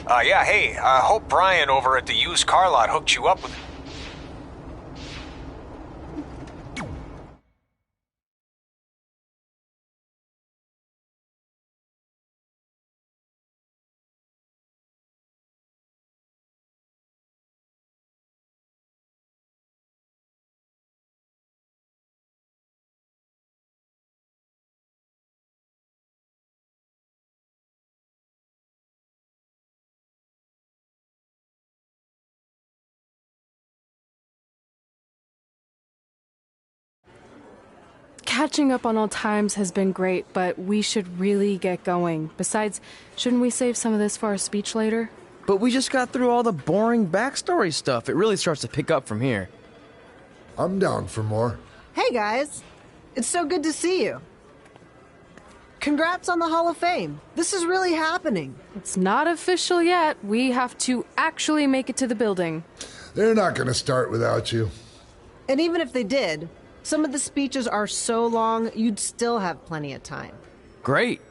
Yeah, hey, hope Brian over at the used car lot hooked you up with... Catching up on old times has been great, but we should really get going. Besides, shouldn't we save some of this for our speech later? But we just got through all the boring backstory stuff. It really starts to pick up from here. I'm down for more. Hey guys, it's so good to see you. Congrats on the Hall of Fame. This is really happening. It's not official yet. We have to actually make it to the building. They're not going to start without you. And even if they did, some of the speeches are so long, you'd still have plenty of time. Great.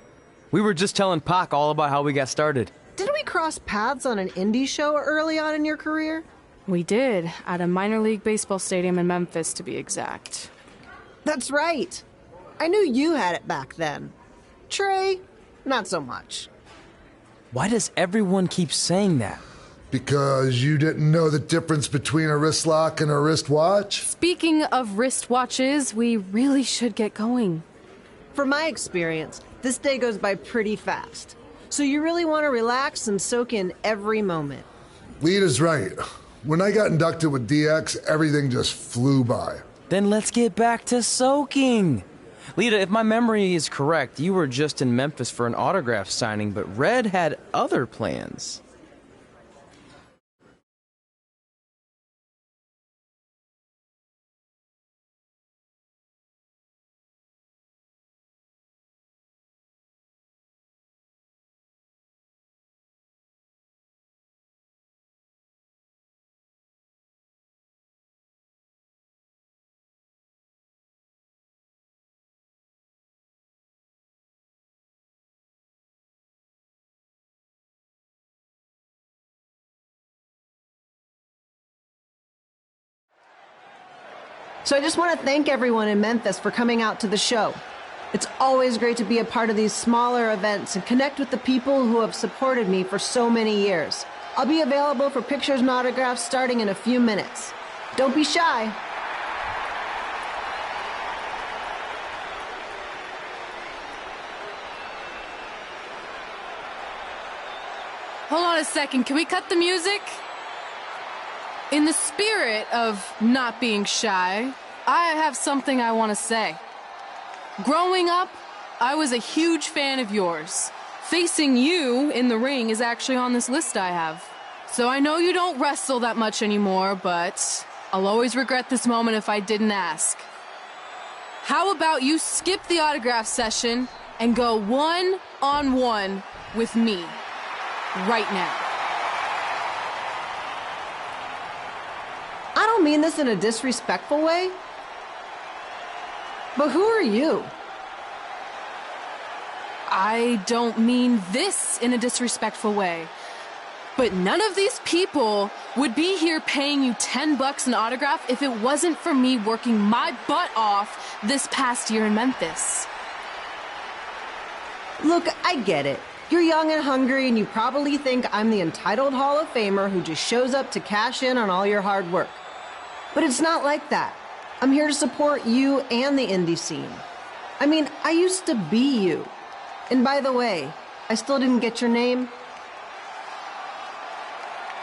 We were just telling Pac all about how we got started. Didn't we cross paths on an indie show early on in your career? We did, at a minor league baseball stadium in Memphis, to be exact. That's right. I knew you had it back then. Trey, not so much. Why does everyone keep saying that? Because you didn't know the difference between a wrist lock and a wristwatch? Speaking of wristwatches, we really should get going. From my experience, this day goes by pretty fast. So you really want to relax and soak in every moment. Lita's right. When I got inducted with DX, everything just flew by. Then let's get back to soaking. Lita, if my memory is correct, you were just in Memphis for an autograph signing, but Red had other plans. So I just want to thank everyone in Memphis for coming out to the show. It's always great to be a part of these smaller events and connect with the people who have supported me for so many years. I'll be available for pictures and autographs starting in a few minutes. Don't be shy. Hold on a second, can we cut the music? In the spirit of not being shy, I have something I want to say. Growing up, I was a huge fan of yours. Facing you in the ring is actually on this list I have. So I know you don't wrestle that much anymore, but I'll always regret this moment if I didn't ask. How about you skip the autograph session and go one-on-one with me right now? I don't mean this in a disrespectful way, but who are you? I don't mean this in a disrespectful way, but none of these people would be here paying you $10 an autograph if it wasn't for me working my butt off this past year in Memphis. Look, I get it. You're young and hungry, and you probably think I'm the entitled Hall of Famer who just shows up to cash in on all your hard work. But it's not like that. I'm here to support you and the indie scene. I mean, I used to be you. And by the way, I still didn't get your name.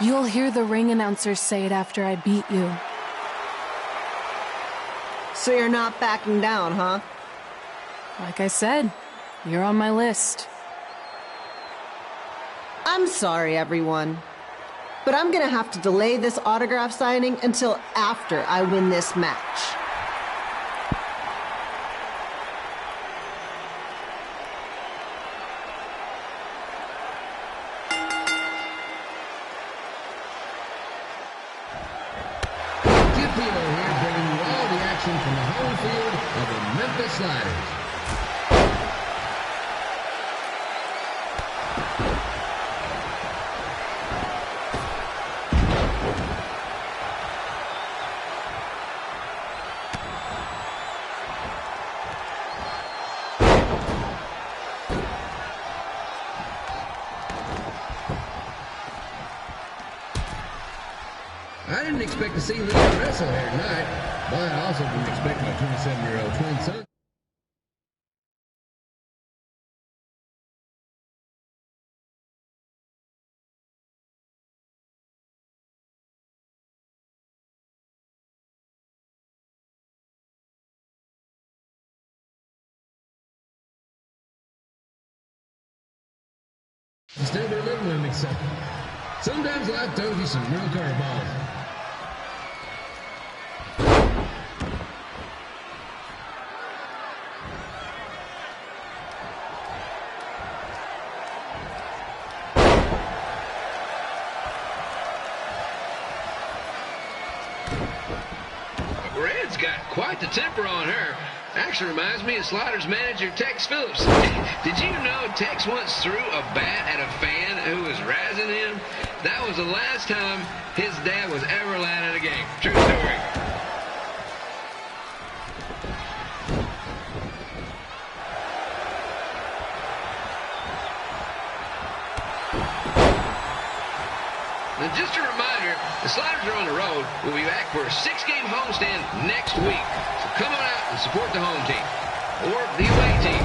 You'll hear the ring announcers say it after I beat you. So you're not backing down, huh? Like I said, you're on my list. I'm sorry, everyone. But I'm gonna have to delay this autograph signing until after I win this match. Skip Hilo here, bringing you all the action from the home field of the Memphis Sliders. expect to see Lita wrestle here tonight, but I also didn't expect my 27-year-old twin son. Still be living with me, so sometimes life throws you some real curveballs. Red's got quite the temper on her. Actually reminds me of Slaughter's manager, Tex Phillips. Did you know Tex once threw a bat at a fan who was razzing him? That was the last time his dad was ever allowed at a game. True story. Now, just a reminder, the Sliders are on the road. We'll be back for a 6-game homestand next week. So come on out and support the home team or the away team.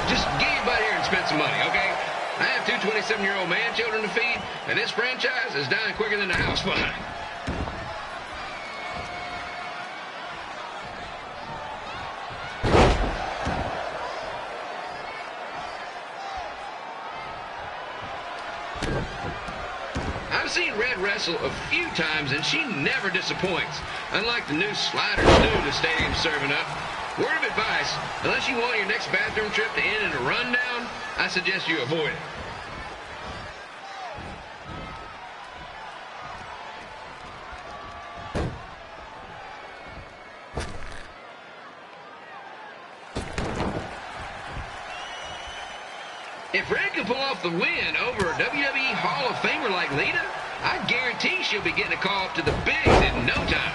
Just get your butt here and spend some money, okay? I have 2 27-year-old man children to feed, and this franchise is dying quicker than the house fire. I've seen Red wrestle a few times, and she never disappoints. Unlike the new slider stew the stadium's serving up. Word of advice, unless you want your next bathroom trip to end in a rundown, I suggest you avoid it. If Red can pull off the win over a WWE Hall of Famer like Lita, I guarantee she'll be getting a call up to the bigs in no time.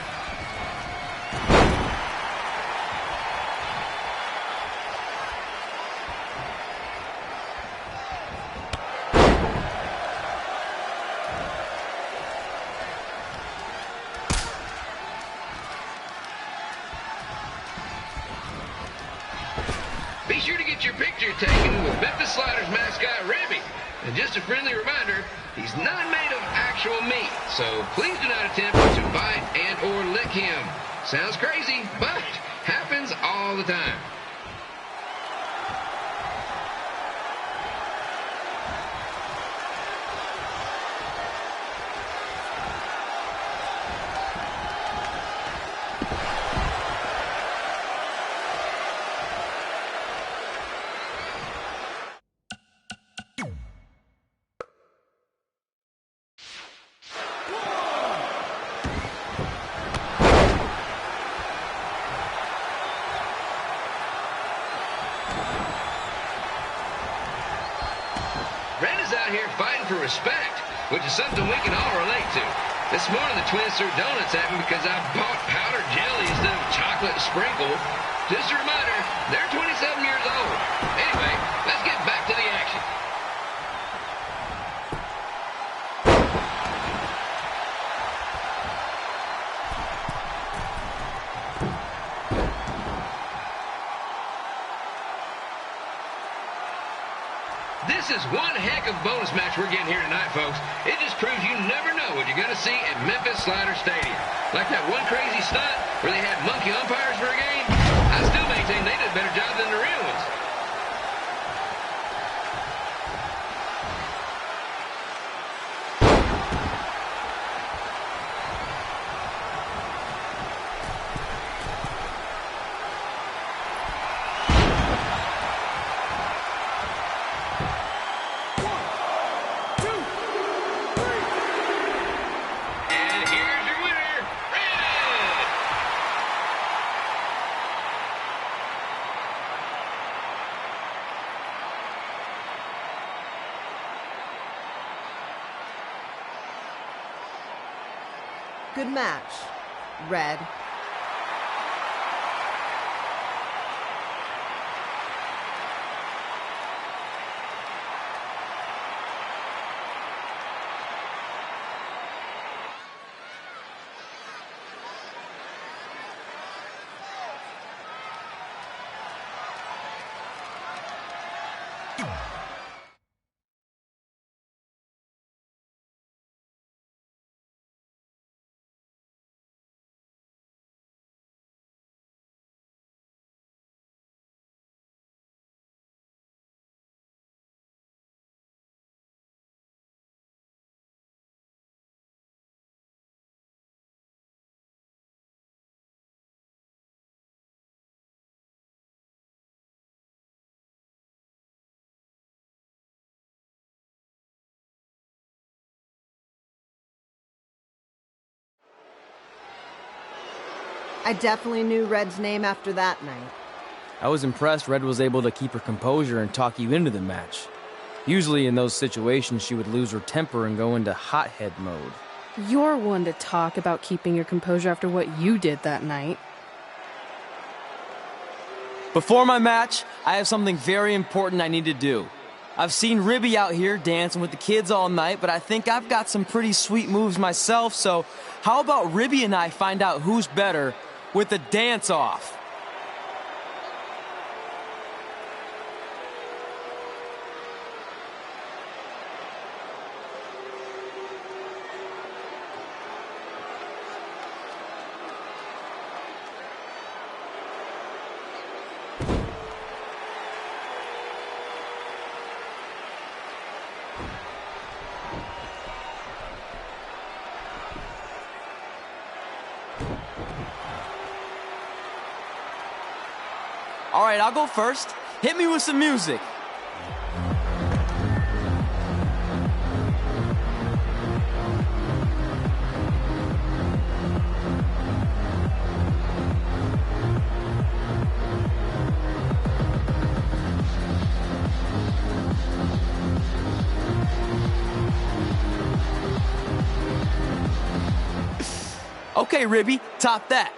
Be sure to get your picture taken with Memphis Sliders mascot Ribby. And just a friendly reminder, he's not made of actual meat, so please do not attempt to bite and or lick him. Sounds crazy, but happens all the time. Red is out here fighting for respect, which is something we can all relate to. This morning, the twins threw donuts at me because I bought powdered jelly instead of chocolate sprinkle. Just a reminder, they're 27 years old. Anyway, let's get back to the action. This is one heck of a bonus match we're getting here tonight, folks. It just proves you never know what you're going to see at Memphis Slider Stadium. Like that one crazy stunt where they had monkey umpires for a game. I still maintain they did a better job than the real ones. Good match, Red. I definitely knew Red's name after that night. I was impressed Red was able to keep her composure and talk you into the match. Usually in those situations, she would lose her temper and go into hothead mode. You're one to talk about keeping your composure after what you did that night. Before my match, I have something very important I need to do. I've seen Ribby out here dancing with the kids all night, but I think I've got some pretty sweet moves myself, so how about Ribby and I find out who's better with the dance-off? All right, I'll go first. Hit me with some music. Okay, Ribby, top that.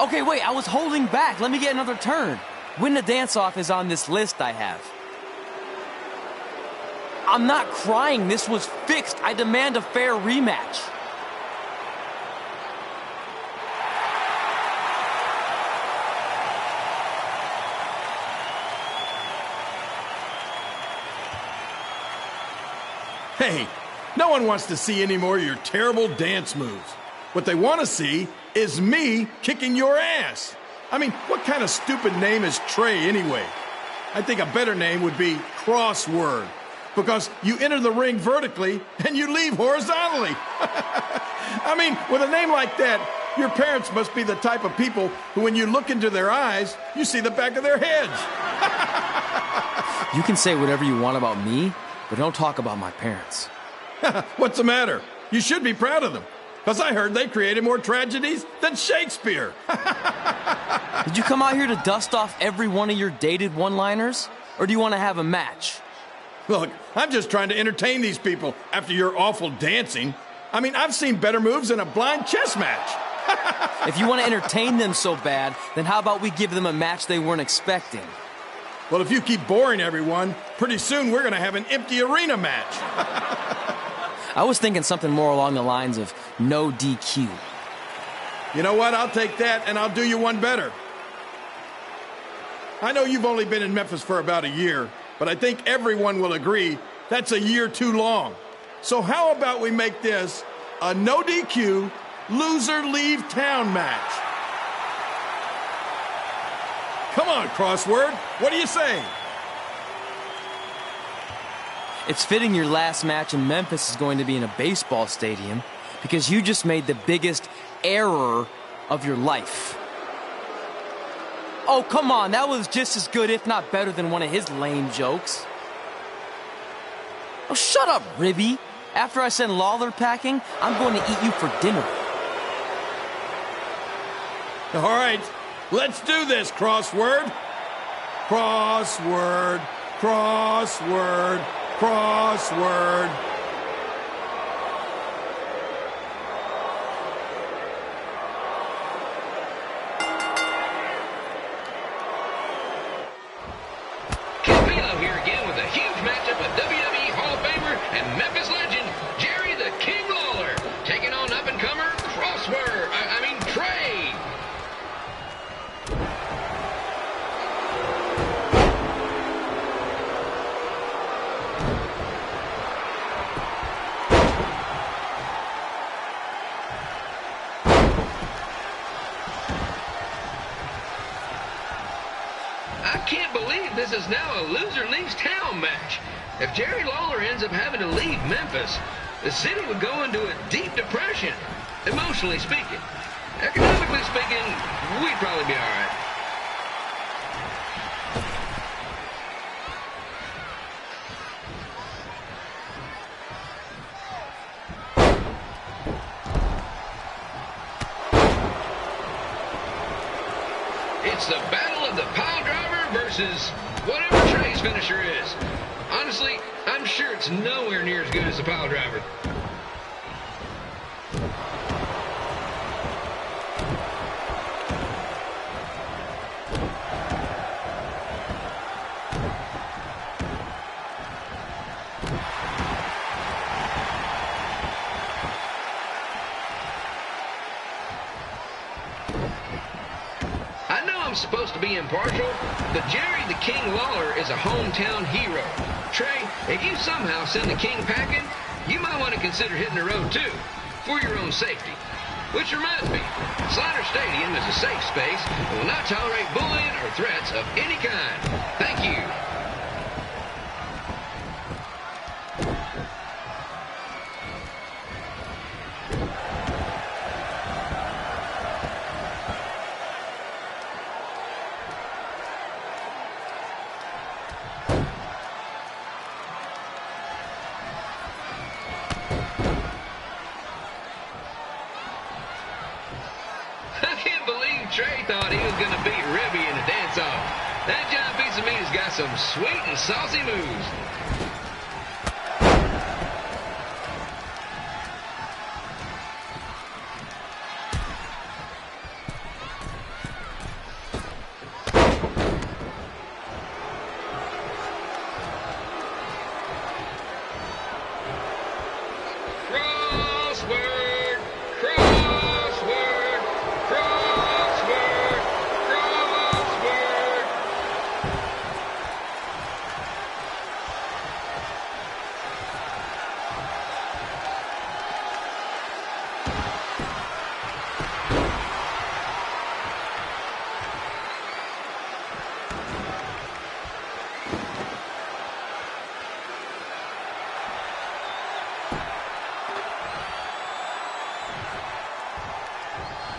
Okay, wait, I was holding back. Let me get another turn. Win the dance-off is on this list I have. I'm not crying. This was fixed. I demand a fair rematch. Hey, no one wants to see any more of your terrible dance moves. What they want to see is me kicking your ass. I mean, what kind of stupid name is Trey anyway? I think a better name would be Crossword, because you enter the ring vertically and you leave horizontally. I mean, with a name like that, your parents must be the type of people who, when you look into their eyes, you see the back of their heads. You can say whatever you want about me, but don't talk about my parents. What's the matter? You should be proud of them. Because I heard they created more tragedies than Shakespeare. Did you come out here to dust off every one of your dated one-liners? Or do you want to have a match? Look, I'm just trying to entertain these people after your awful dancing. I mean, I've seen better moves in a blind chess match. If you want to entertain them so bad, then how about we give them a match they weren't expecting? Well, if you keep boring everyone, pretty soon we're going to have an empty arena match. I was thinking something more along the lines of no DQ. You know what? I'll take that, and I'll do you one better. I know you've only been in Memphis for about a year, but I think everyone will agree that's a year too long. So how about we make this a no DQ, loser leave town match? Come on, Crossword. What do you say? It's fitting your last match in Memphis is going to be in a baseball stadium because you just made the biggest error of your life. Oh, come on. That was just as good, if not better, than one of his lame jokes. Oh, shut up, Ribby. After I send Lawler packing, I'm going to eat you for dinner. All right, let's do this, Crossword. Crossword. Crossword, crossword. Campillo here again with a huge matchup of WWE Hall of Famer and Memphis legend, Jerry the King Lawler, taking on up-and-comer Trey. I can't believe this is now a loser leaves town match. If Jerry Lawler ends up having to leave Memphis, the city would go into a deep depression, emotionally speaking. Economically speaking, we'd probably be all right. It's the battle of the pile driver versus whatever Trey's finisher is. Honestly, I'm sure it's nowhere near as good as the pile driver. I know I'm supposed to be impartial, but Jerry the King Lawler is a hometown hero. Trey, if you somehow send the King packing, you might want to consider hitting the road too, for your own safety. Which reminds me, Slaughter Stadium is a safe space and will not tolerate bullying or threats of any kind. Thank you. I can't believe Trey thought he was going to beat Ribby in a dance-off. That giant piece of meat has got some sweet and saucy moves. Crossword, crossword, crossword, crossword.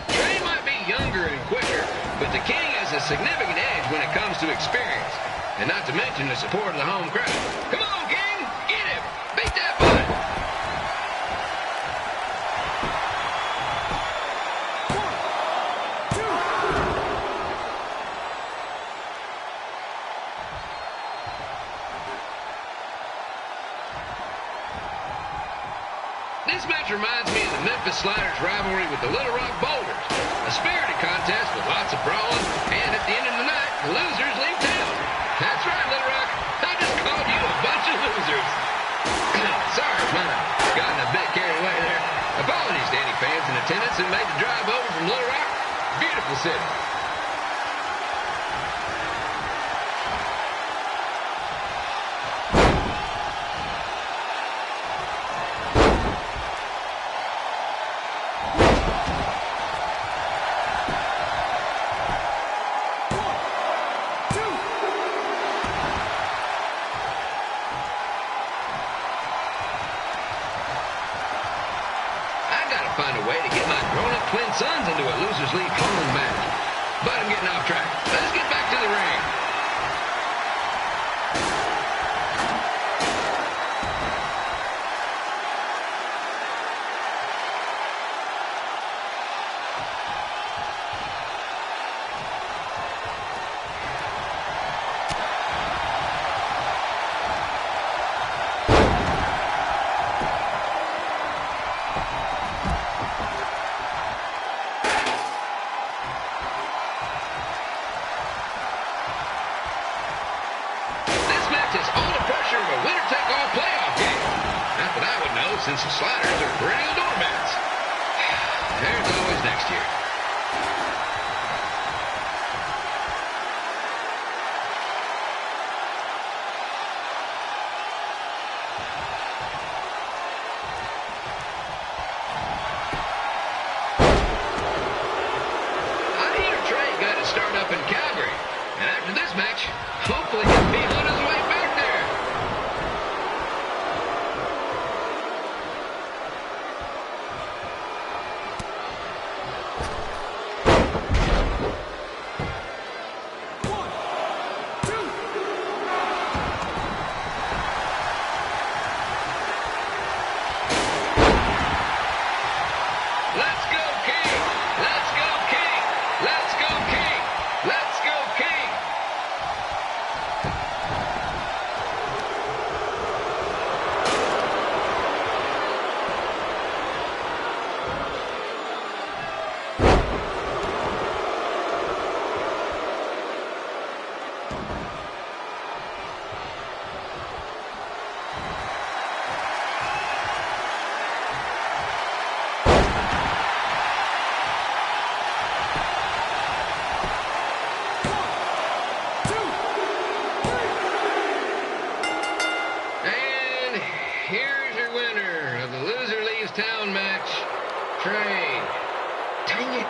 Trey might be younger and quicker, but the King has a significant edge when it comes to experience, and not to mention the support of the home crowd. Come on, King, get him! Beat that butt! This match reminds me of the Memphis Sliders rivalry with the Little Rock Boulders. A spirited contest with lots of brawling, and at the end of the night, the losers leave town. That's right, Little Rock. I just called you a bunch of losers. Sorry, man. Gotten a bit carried away there. Apologies to any fans in attendance who made the drive over from Little Rock. Beautiful city. I gotta find a way to get my grown-up twin sons into a losers league home match. But I'm getting off track. Let's get back to the ring. since the Sliders are perennial doormats. There's always next year. Start up in Calgary, and after this match, hopefully he'll be on his way back there. Let's go, King! Let's go, King! Let's go, King! Let's go, King! And here's your winner of the Loser Leaves Town match, Trey. Dang it.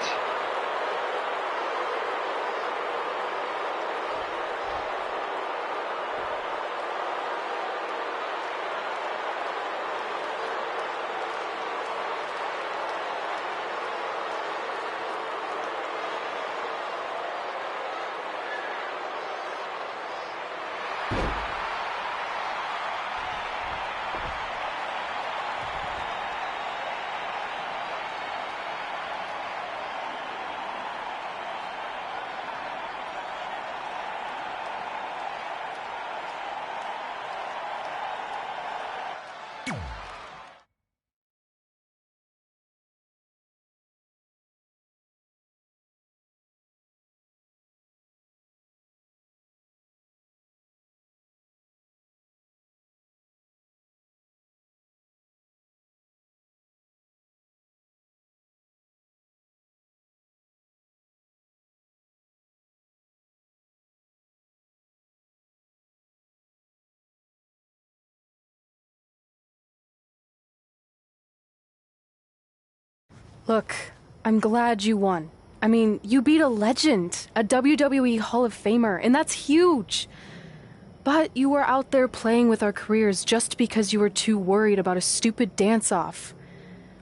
Look, I'm glad you won. I mean, you beat a legend, a WWE Hall of Famer, and that's huge. But you were out there playing with our careers just because you were too worried about a stupid dance-off,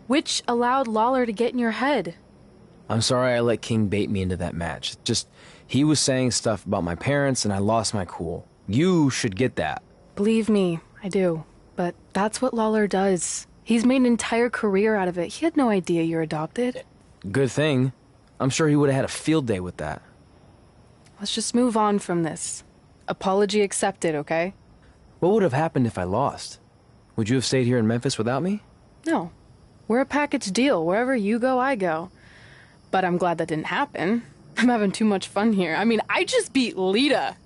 which allowed Lawler to get in your head. I'm sorry I let King bait me into that match. Just, he was saying stuff about my parents and I lost my cool. You should get that. Believe me, I do. But that's what Lawler does. He's made an entire career out of it. He had no idea you're adopted. Good thing. I'm sure he would have had a field day with that. Let's just move on from this. Apology accepted, okay? What would have happened if I lost? Would you have stayed here in Memphis without me? No. We're a package deal. Wherever you go, I go. But I'm glad that didn't happen. I'm having too much fun here. I mean, I just beat Lita.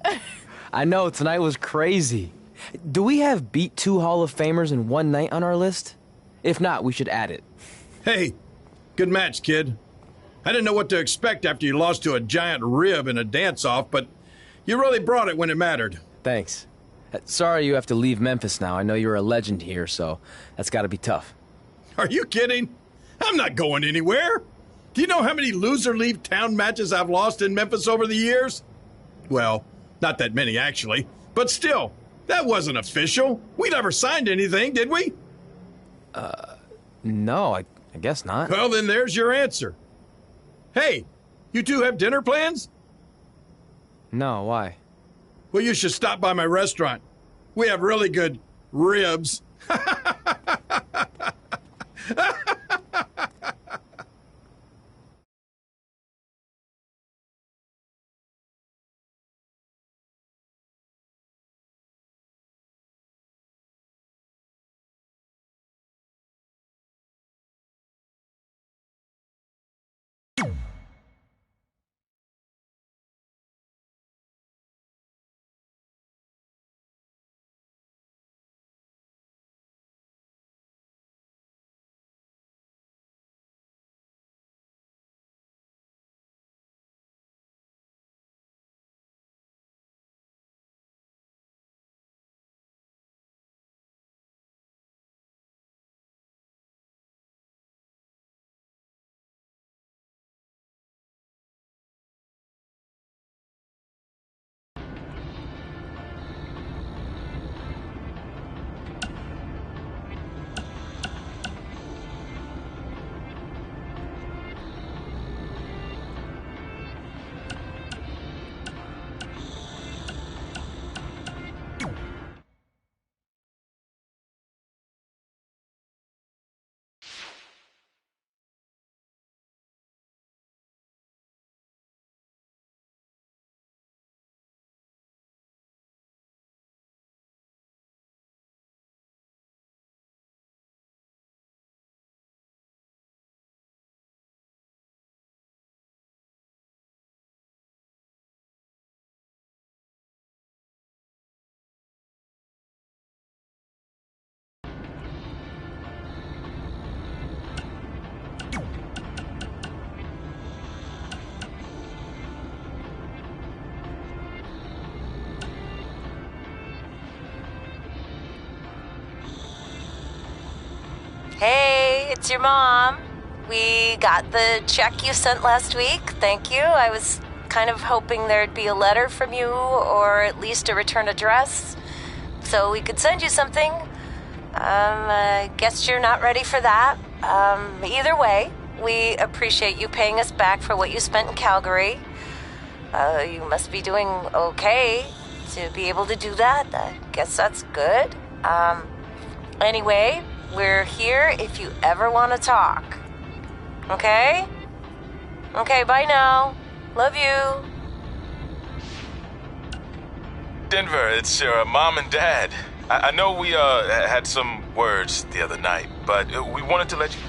I know, tonight was crazy. Do we have beat 2 Hall of Famers in one night on our list? If not, we should add it. Hey, good match, kid. I didn't know what to expect after you lost to a giant rib in a dance-off, but you really brought it when it mattered. Thanks. Sorry you have to leave Memphis now. I know you're a legend here, so that's gotta be tough. Are you kidding? I'm not going anywhere. Do you know how many loser leave town matches I've lost in Memphis over the years? Well, not that many, actually. But still, that wasn't official. We never signed anything, did we? No, I guess not. Well, then there's your answer. Hey, you two have dinner plans? No, why? Well, you should stop by my restaurant. We have really good ribs. Hey, it's your mom. We got the check you sent last week. Thank you. I was kind of hoping there'd be a letter from you, or at least a return address, so we could send you something. I guess you're not ready for that. Either way, we appreciate you paying us back for what you spent in Calgary. You must be doing okay to be able to do that. I guess that's good. Anyway, we're here if you ever want to talk. Okay? Okay, bye now. Love you. Denver, it's your mom and dad. I know we had some words the other night, but we wanted to let you...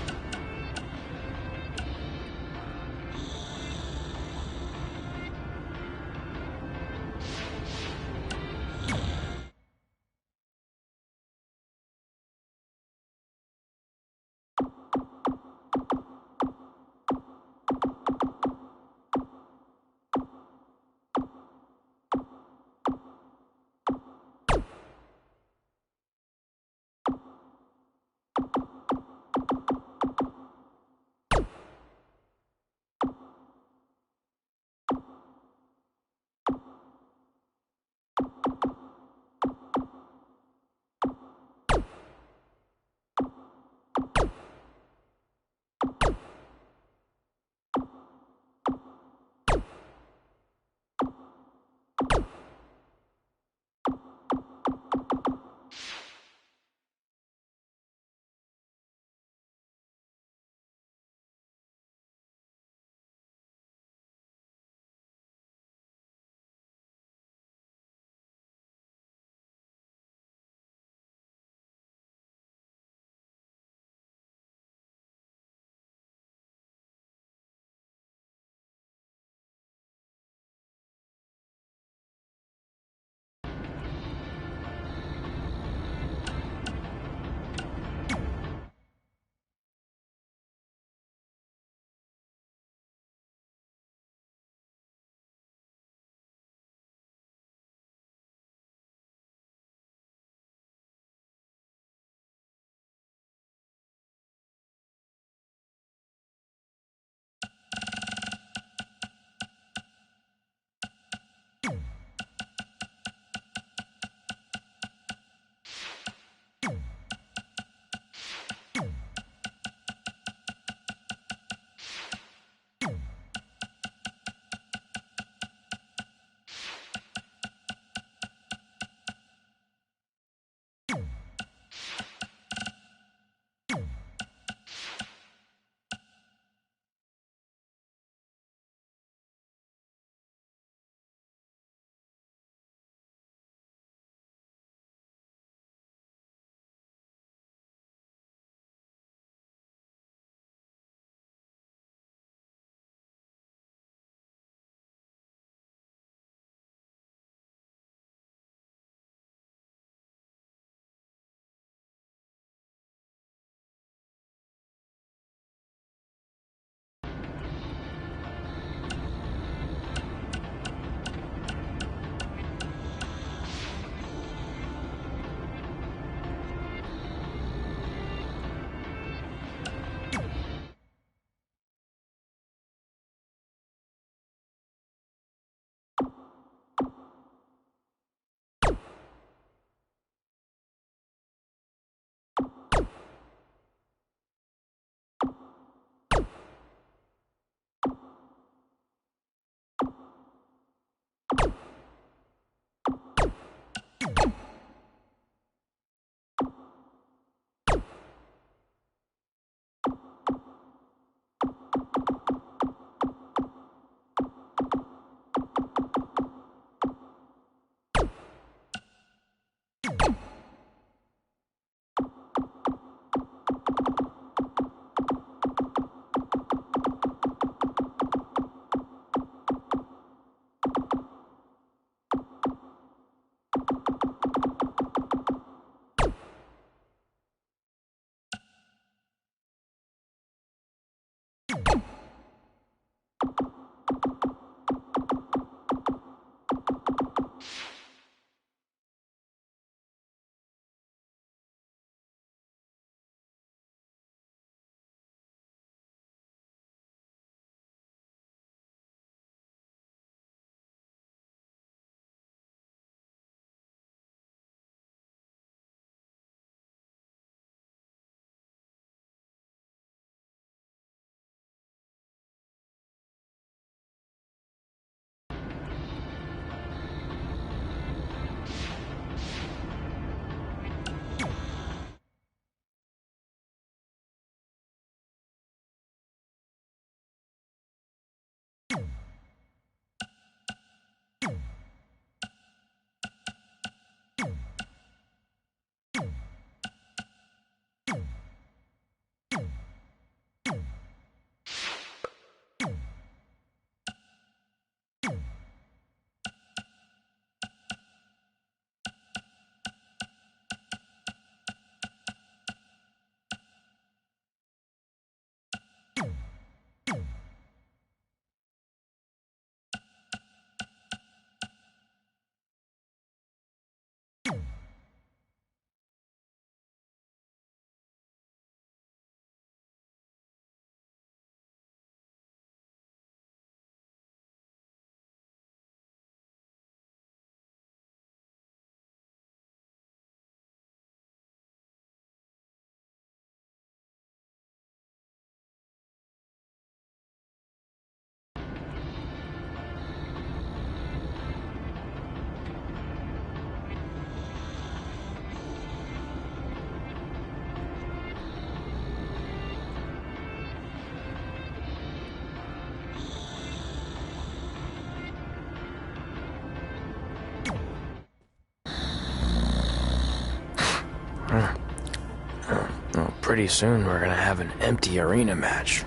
Well, pretty soon we're gonna have an empty arena match.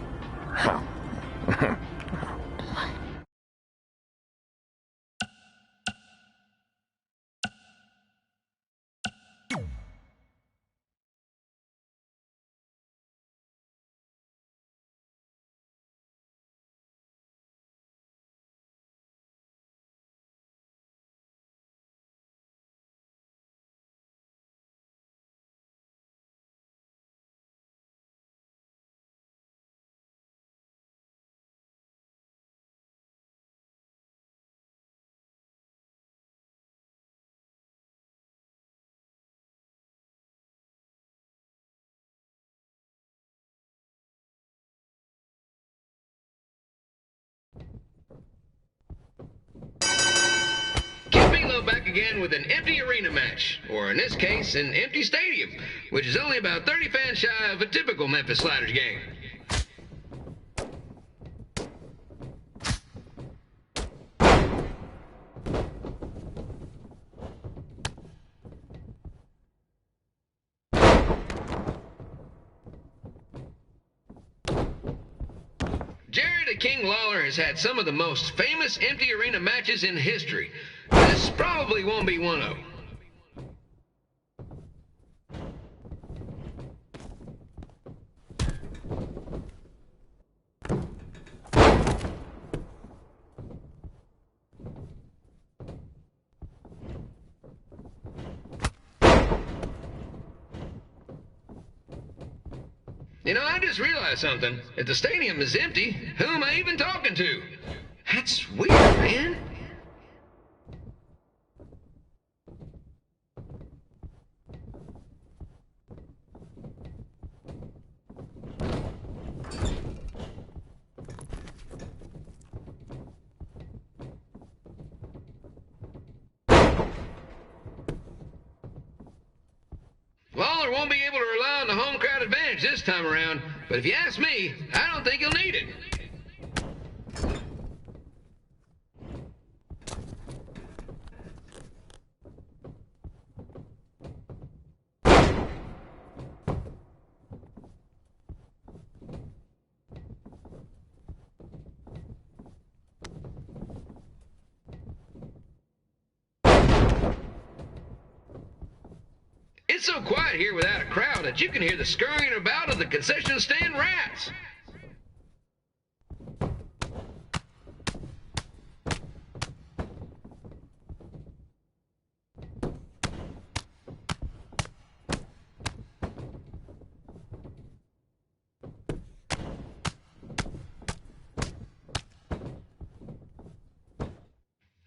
Get Milo back again with an empty arena match, or in this case, an empty stadium, which is only about 30 fans shy of a typical Memphis Sliders game. Jared the King Lawler has had some of the most famous empty arena matches in history. This probably won't be one of them. You know, I just realized something. If the stadium is empty, who am I even talking to? That's weird, man. Lawler won't be able to rely on the home crowd advantage this time around, but if you ask me, I don't think he'll need it. It's so quiet here without a crowd that you can hear the scurrying about of the concession stand rats.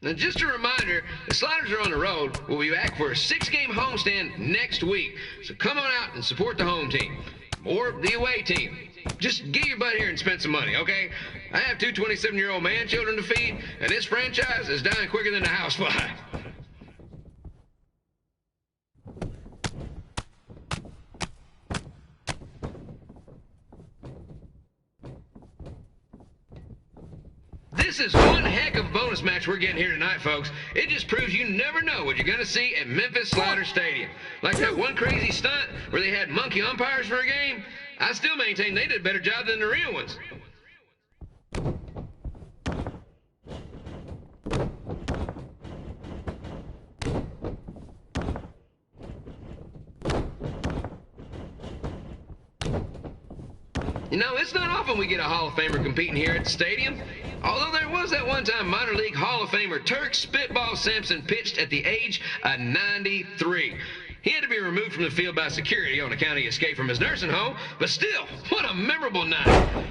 Now, just a reminder, the Sliders are on the road. We'll be back for a 6-game homestand next week. So come on out and support the home team. Or the away team. Just get your butt here and spend some money, okay? I have two 27-year-old man-children to feed, and this franchise is dying quicker than a housefly. This is one heck of a bonus match we're getting here tonight, folks. It just proves you never know what you're going to see at Memphis Sliders Stadium. Like that one crazy stunt where they had monkey umpires for a game. I still maintain they did a better job than the real ones. You know, it's not often we get a Hall of Famer competing here at the stadium. Although there was that one time minor league Hall of Famer Turk Spitball Sampson pitched at the age of 93. He had to be removed from the field by security on account he escaped from his nursing home, but still, what a memorable night.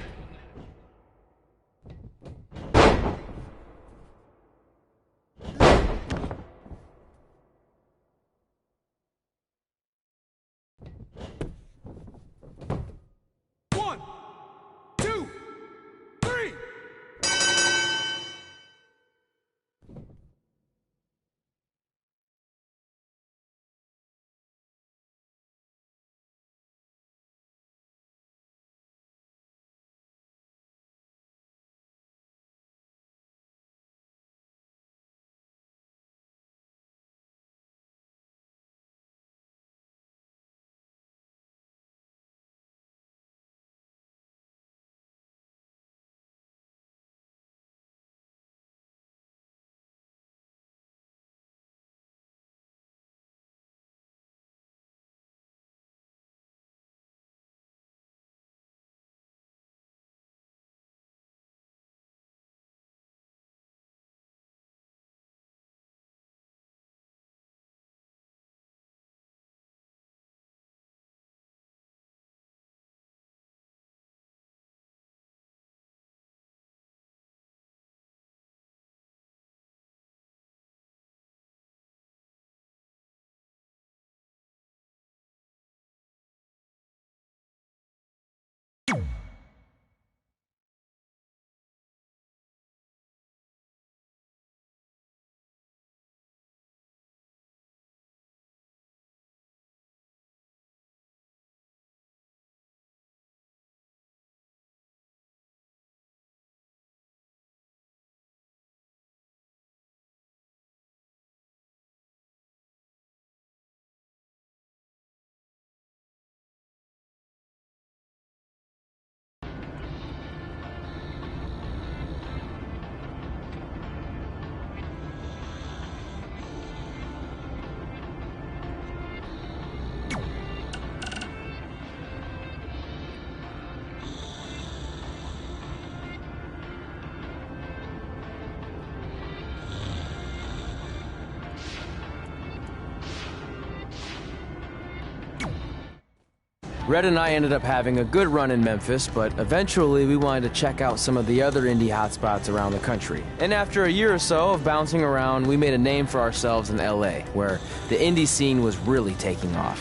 Red and I ended up having a good run in Memphis, but eventually we wanted to check out some of the other indie hotspots around the country. And after a year or so of bouncing around, we made a name for ourselves in LA, where the indie scene was really taking off.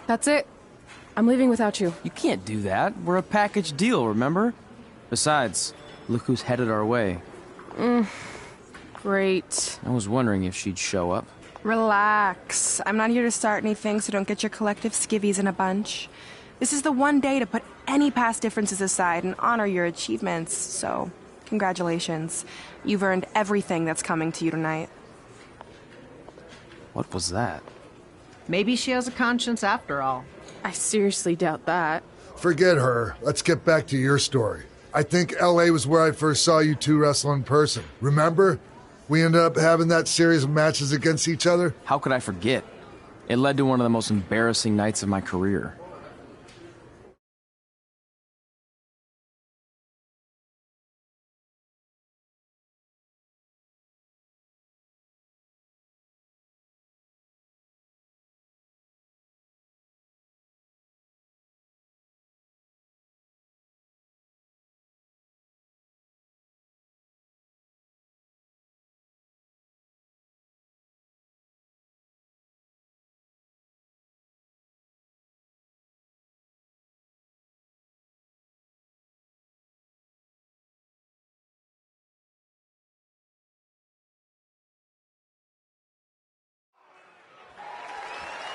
That's it. I'm leaving without you. You can't do that. We're a package deal, remember? Besides, look who's headed our way. Great. I was wondering if she'd show up. Relax. I'm not here to start anything, so don't get your collective skivvies in a bunch. This is the one day to put any past differences aside and honor your achievements, so congratulations. You've earned everything that's coming to you tonight. What was that? Maybe she has a conscience after all. I seriously doubt that. Forget her. Let's get back to your story. I think LA was where I first saw you two wrestle in person. Remember? We ended up having that series of matches against each other. How could I forget? It led to one of the most embarrassing nights of my career.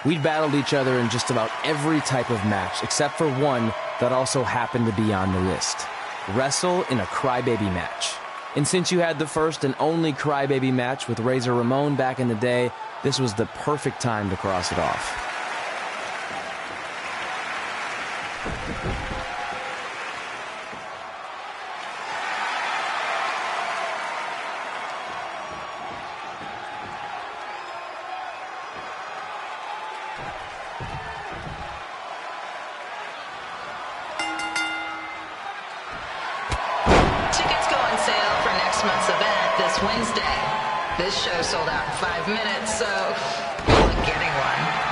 We'd battled each other in just about every type of match, except for one that also happened to be on the list. Wrestle in a crybaby match. And since you had the first and only crybaby match with Razor Ramon back in the day, this was the perfect time to cross it off. Month's event this Wednesday. This show sold out in 5 minutes, so good luck getting one.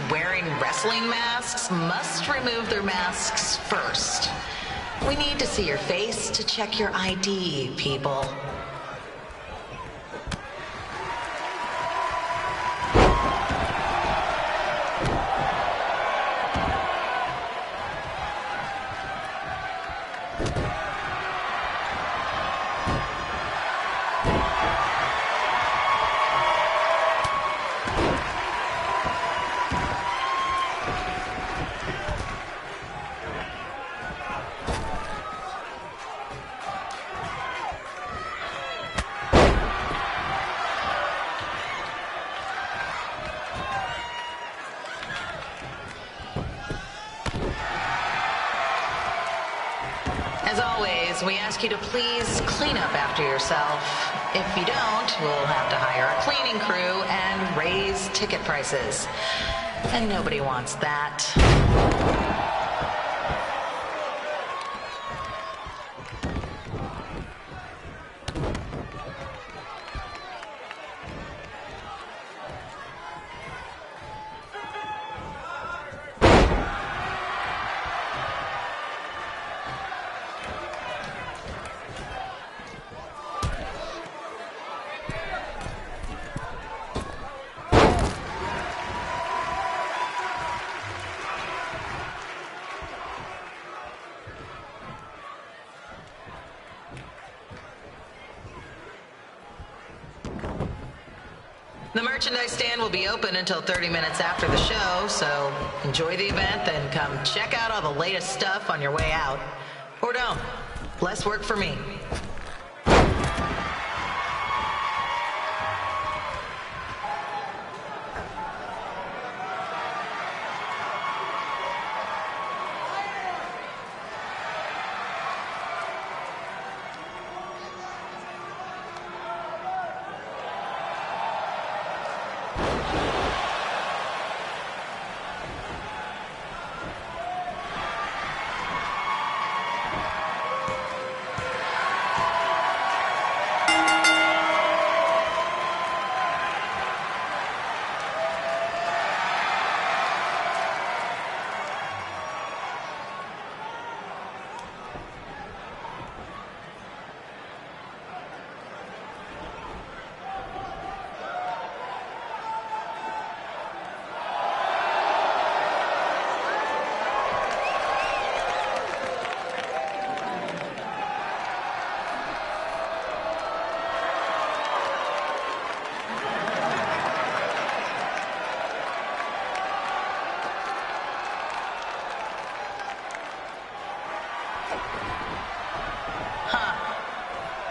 Wearing wrestling masks must remove their masks first. We need to see your face to check your ID, people. As always, we ask you to please clean up after yourself. If you don't, we'll have to hire a cleaning crew and raise ticket prices. And nobody wants that. The merchandise stand will be open until 30 minutes after the show, so enjoy the event, then come check out all the latest stuff on your way out. Or don't. Less work for me.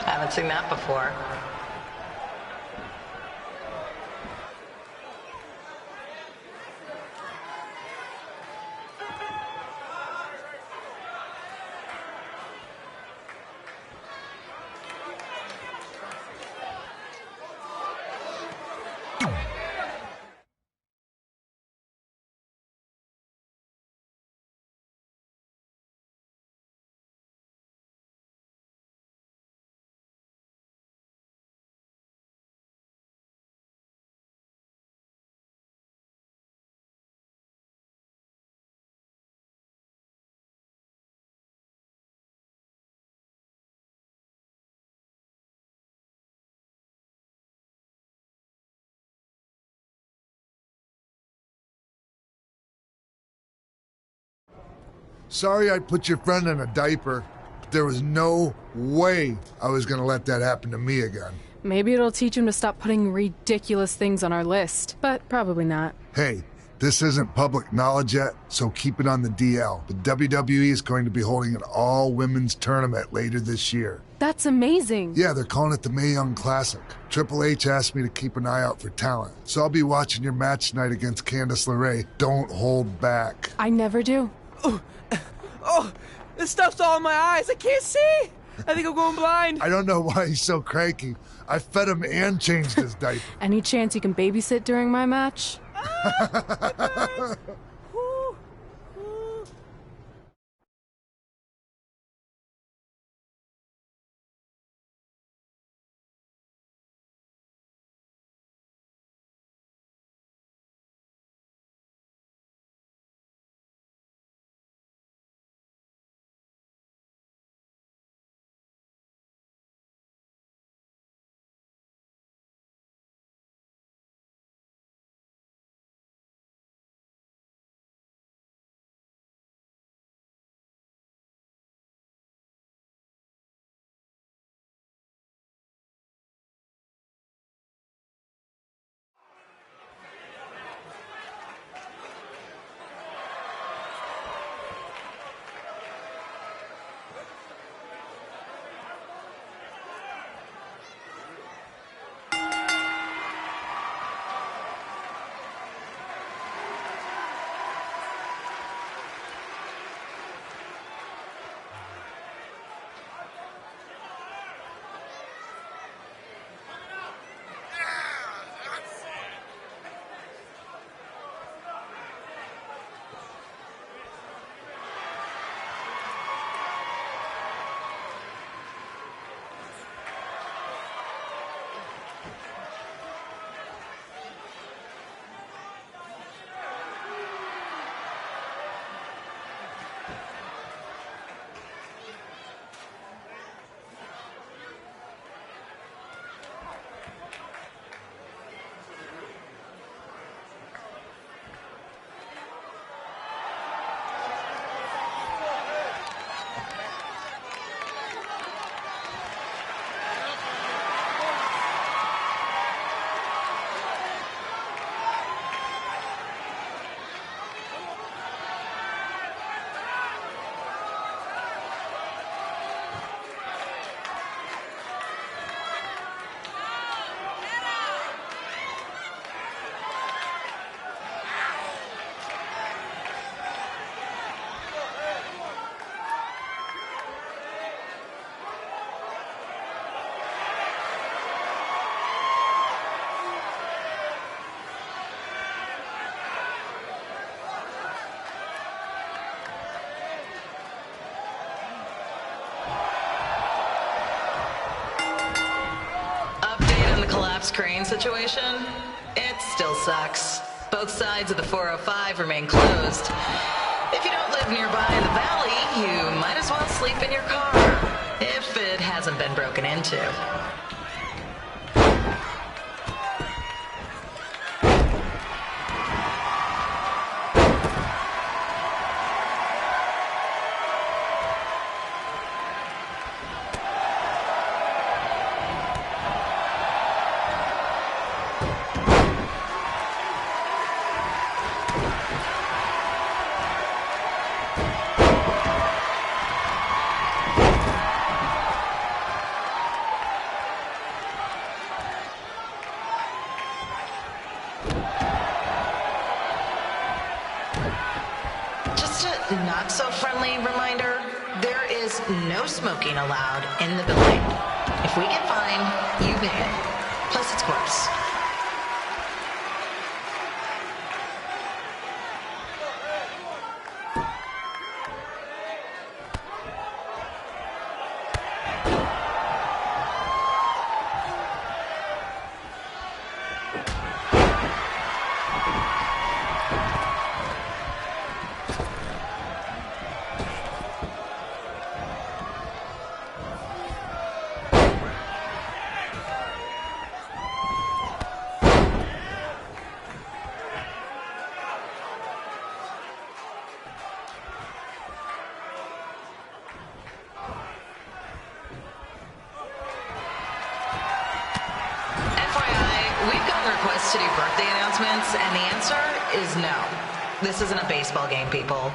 Haven't seen that before. Sorry I put your friend in a diaper. There was no way I was gonna let that happen to me again. Maybe it'll teach him to stop putting ridiculous things on our list, but probably not. Hey, this isn't public knowledge yet, so keep it on the DL. The WWE is going to be holding an all-women's tournament later this year. That's amazing. Yeah, they're calling it the Mae Young Classic. Triple H asked me to keep an eye out for talent, so I'll be watching your match tonight against Candice LeRae. Don't hold back. I never do. Oh, this stuff's all in my eyes. I can't see. I think I'm going blind. I don't know why he's so cranky. I fed him and changed his diaper. Any chance you can babysit during my match? situation? It still sucks. Both sides of the 405 remain closed. If you don't live nearby in the valley, you might as well sleep in your car, if it hasn't been broken into. Not-so-friendly reminder, there is no smoking allowed in the building. If we get fined, you pay it. Plus it's gross. To do birthday announcements, and the answer is no. This isn't a baseball game, people.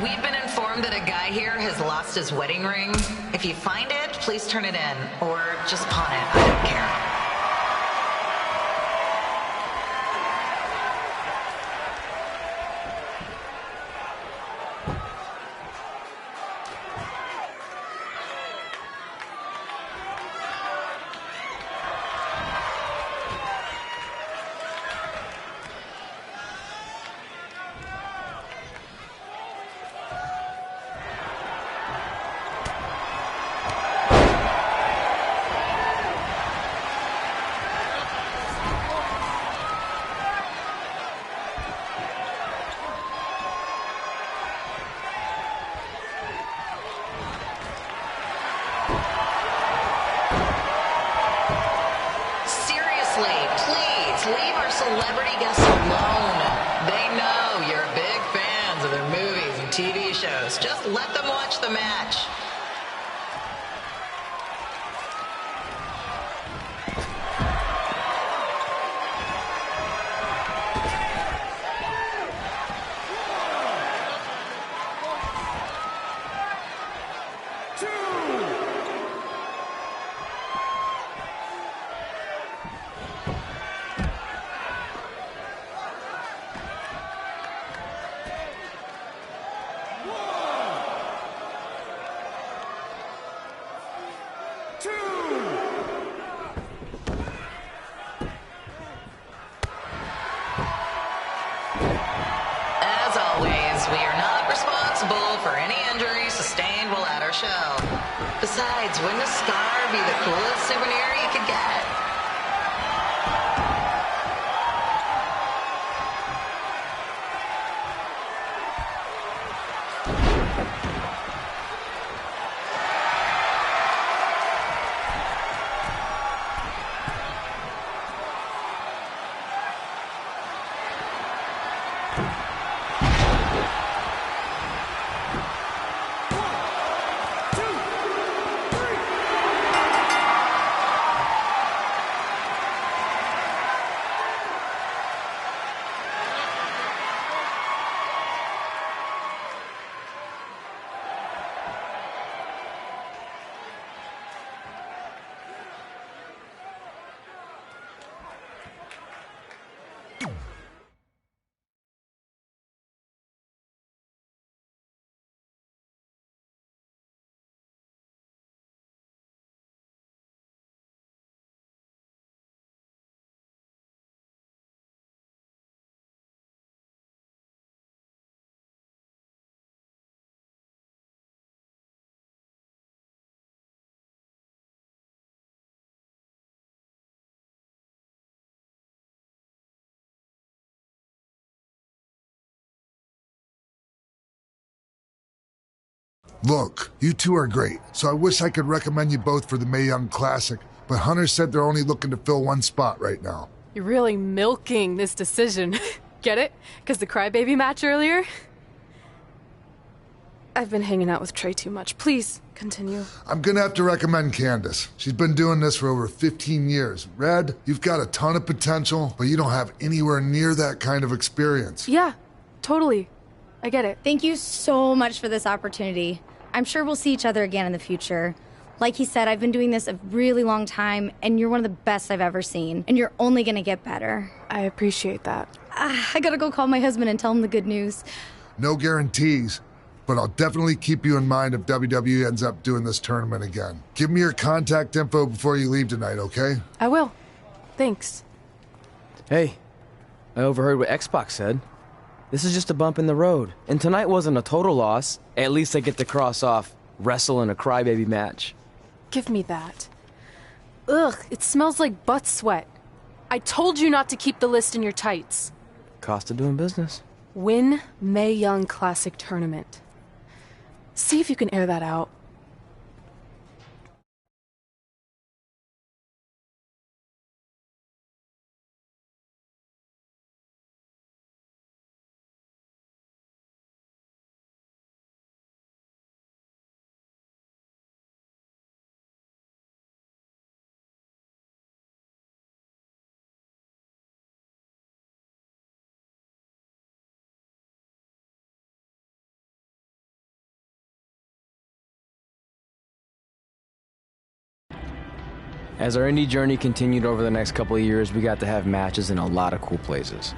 We've been informed that a guy here has lost his wedding ring. If you find it, please turn it in, or just pawn it. I don't care. Leave our celebrity guests alone. They know you're big fans of their movies and TV shows. Just let them watch the match. As always, we are not responsible for any injuries sustained while at our show. Besides, wouldn't a scar be the coolest souvenir you could get? Look, you two are great, so I wish I could recommend you both for the Mae Young Classic, but Hunter said they're only looking to fill one spot right now. You're really milking this decision. Get it? Because the crybaby match earlier? I've been hanging out with Trey too much. Please, continue. I'm gonna have to recommend Candace. She's been doing this for over 15 years. Red, you've got a ton of potential, but you don't have anywhere near that kind of experience. Yeah, totally. I get it. Thank you so much for this opportunity. I'm sure we'll see each other again in the future. Like he said, I've been doing this a really long time, and you're one of the best I've ever seen. And you're only gonna get better. I appreciate that. I gotta go call my husband and tell him the good news. No guarantees, but I'll definitely keep you in mind if WWE ends up doing this tournament again. Give me your contact info before you leave tonight, okay? I will. Thanks. Hey, I overheard what Xbox said. This is just a bump in the road. And tonight wasn't a total loss. At least I get to cross off wrestle in a crybaby match. Give me that. Ugh, it smells like butt sweat. I told you not to keep the list in your tights. Cost of doing business. Win Mae Young Classic Tournament. See if you can air that out. As our indie journey continued over the next couple of years, we got to have matches in a lot of cool places.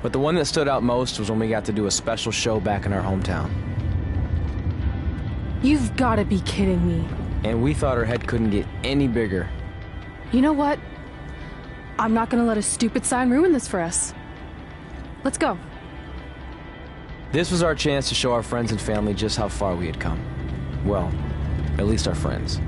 But the one that stood out most was when we got to do a special show back in our hometown. You've got to be kidding me. And we thought our head couldn't get any bigger. You know what? I'm not going to let a stupid sign ruin this for us. Let's go. This was our chance to show our friends and family just how far we had come. Well, at least our friends.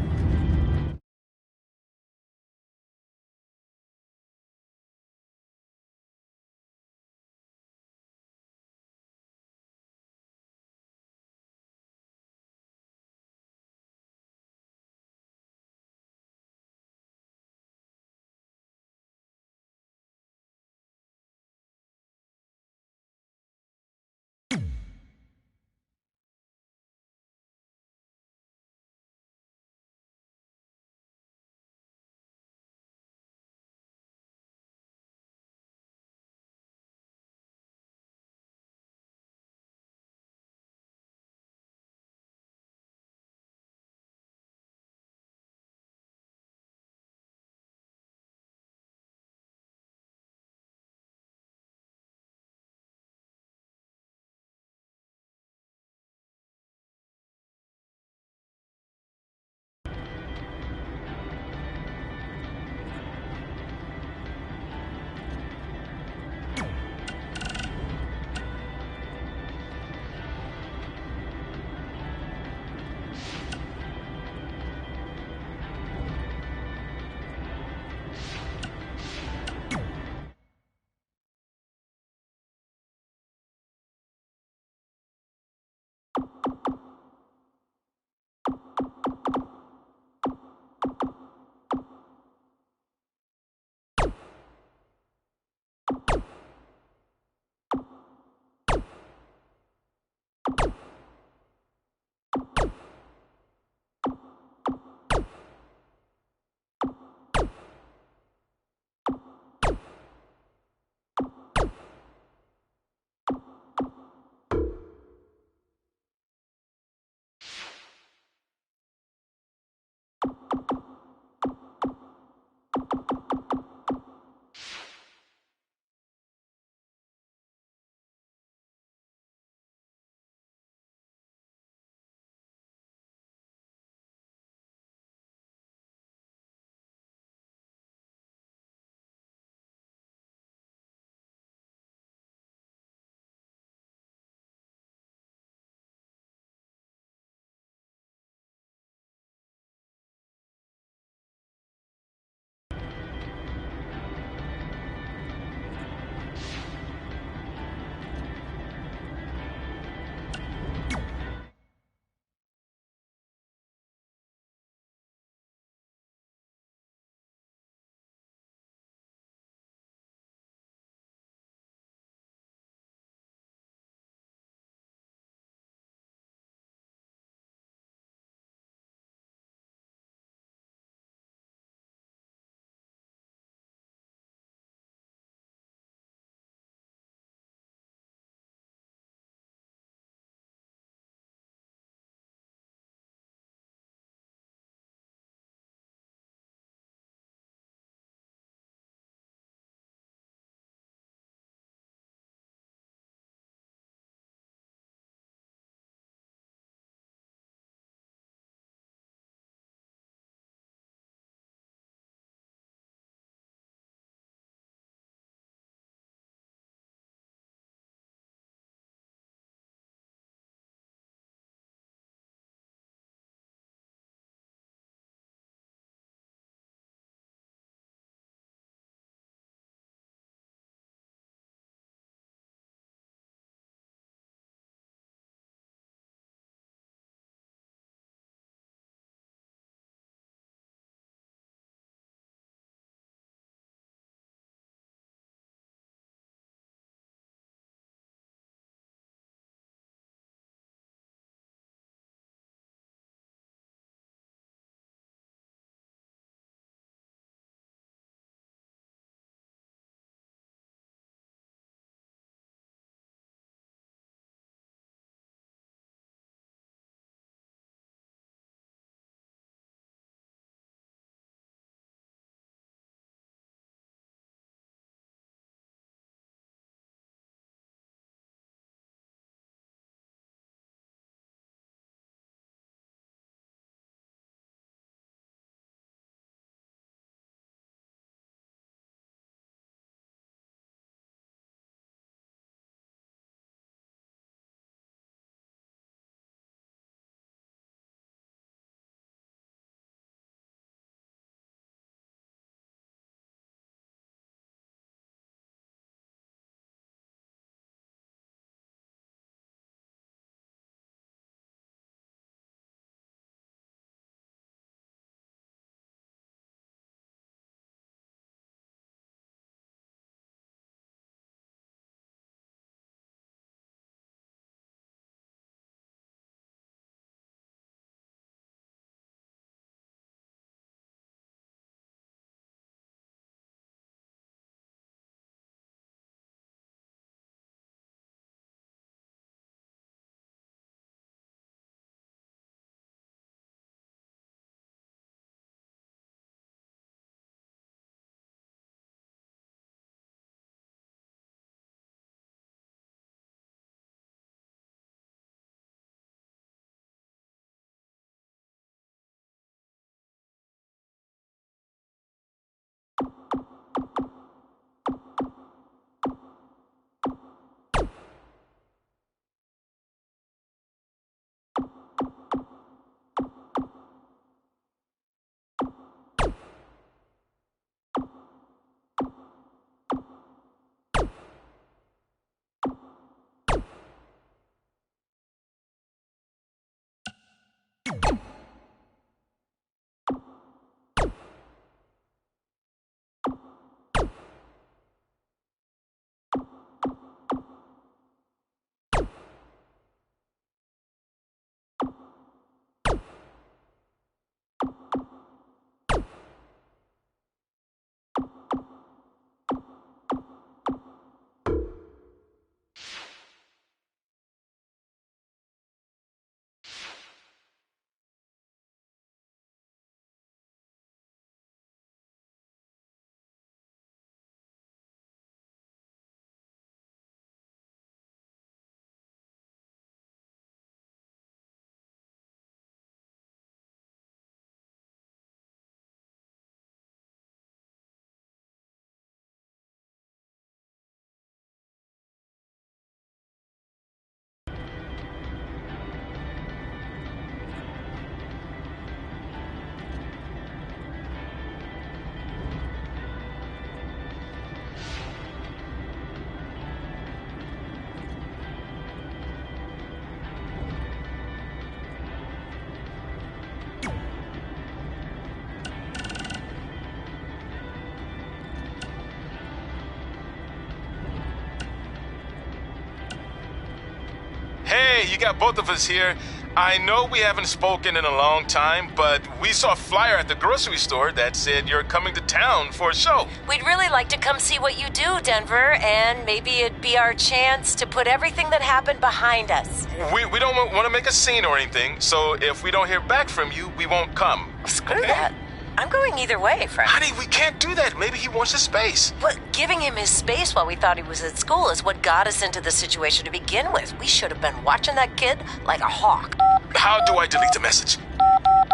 Hey, you got both of us here. I know we haven't spoken in a long time, but we saw a flyer at the grocery store that said you're coming to town for a show. We'd really like to come see what you do, Denver, and maybe it'd be our chance to put everything that happened behind us. We don't want to make a scene or anything, so if we don't hear back from you, we won't come. Screw that. I'm going either way, Frank. Honey, we can't do that. Maybe he wants his space. But giving him his space while we thought he was at school is what got us into the situation to begin with. We should have been watching that kid like a hawk. How do I delete the message?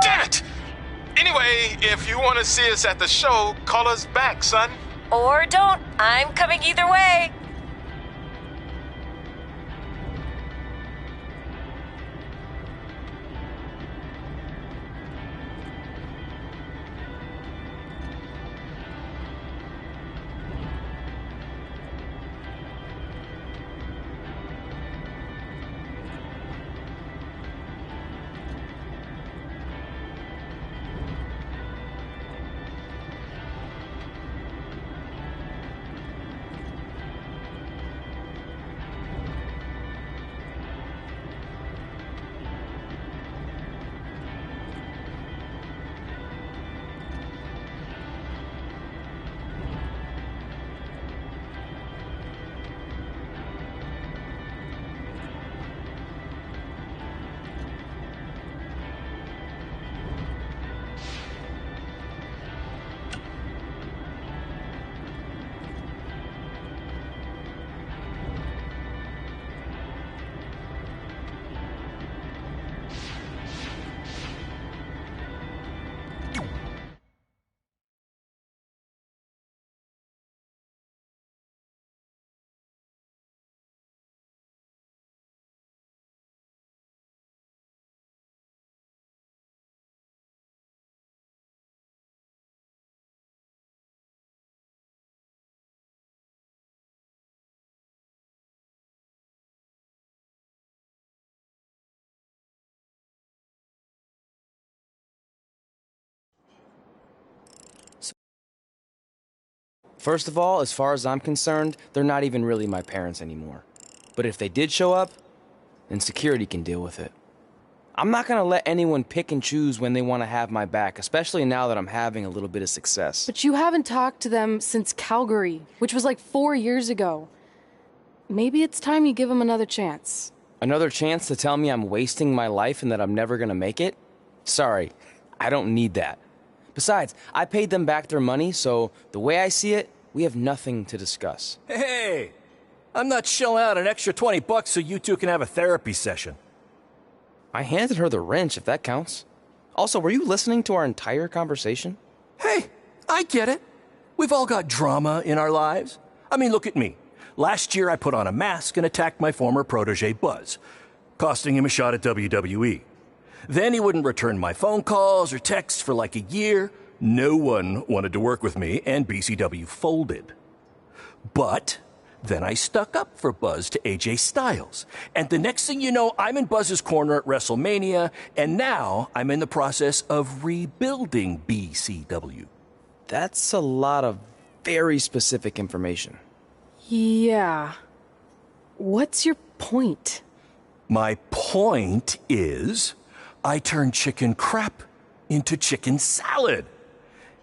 Damn it! Anyway, if you want to see us at the show, call us back, son. Or don't. I'm coming either way. First of all, as far as I'm concerned, they're not even really my parents anymore. But if they did show up, then security can deal with it. I'm not gonna let anyone pick and choose when they want to have my back, especially now that I'm having a little bit of success. But you haven't talked to them since Calgary, which was like 4 years ago. Maybe it's time you give them another chance. Another chance to tell me I'm wasting my life and that I'm never gonna make it? Sorry, I don't need that. Besides, I paid them back their money, so the way I see it, we have nothing to discuss. Hey, I'm not shelling out an extra $20 so you two can have a therapy session. I handed her the wrench, if that counts. Also, were you listening to our entire conversation? Hey, I get it. We've all got drama in our lives. I mean, look at me. Last year I put on a mask and attacked my former protege Buzz, costing him a shot at WWE. Then he wouldn't return my phone calls or texts for like a year. No one wanted to work with me, and BCW folded. But then I stuck up for Buzz to AJ Styles. And the next thing you know, I'm in Buzz's corner at WrestleMania, and now I'm in the process of rebuilding BCW. That's a lot of very specific information. Yeah. What's your point? My point is, I turned chicken crap into chicken salad.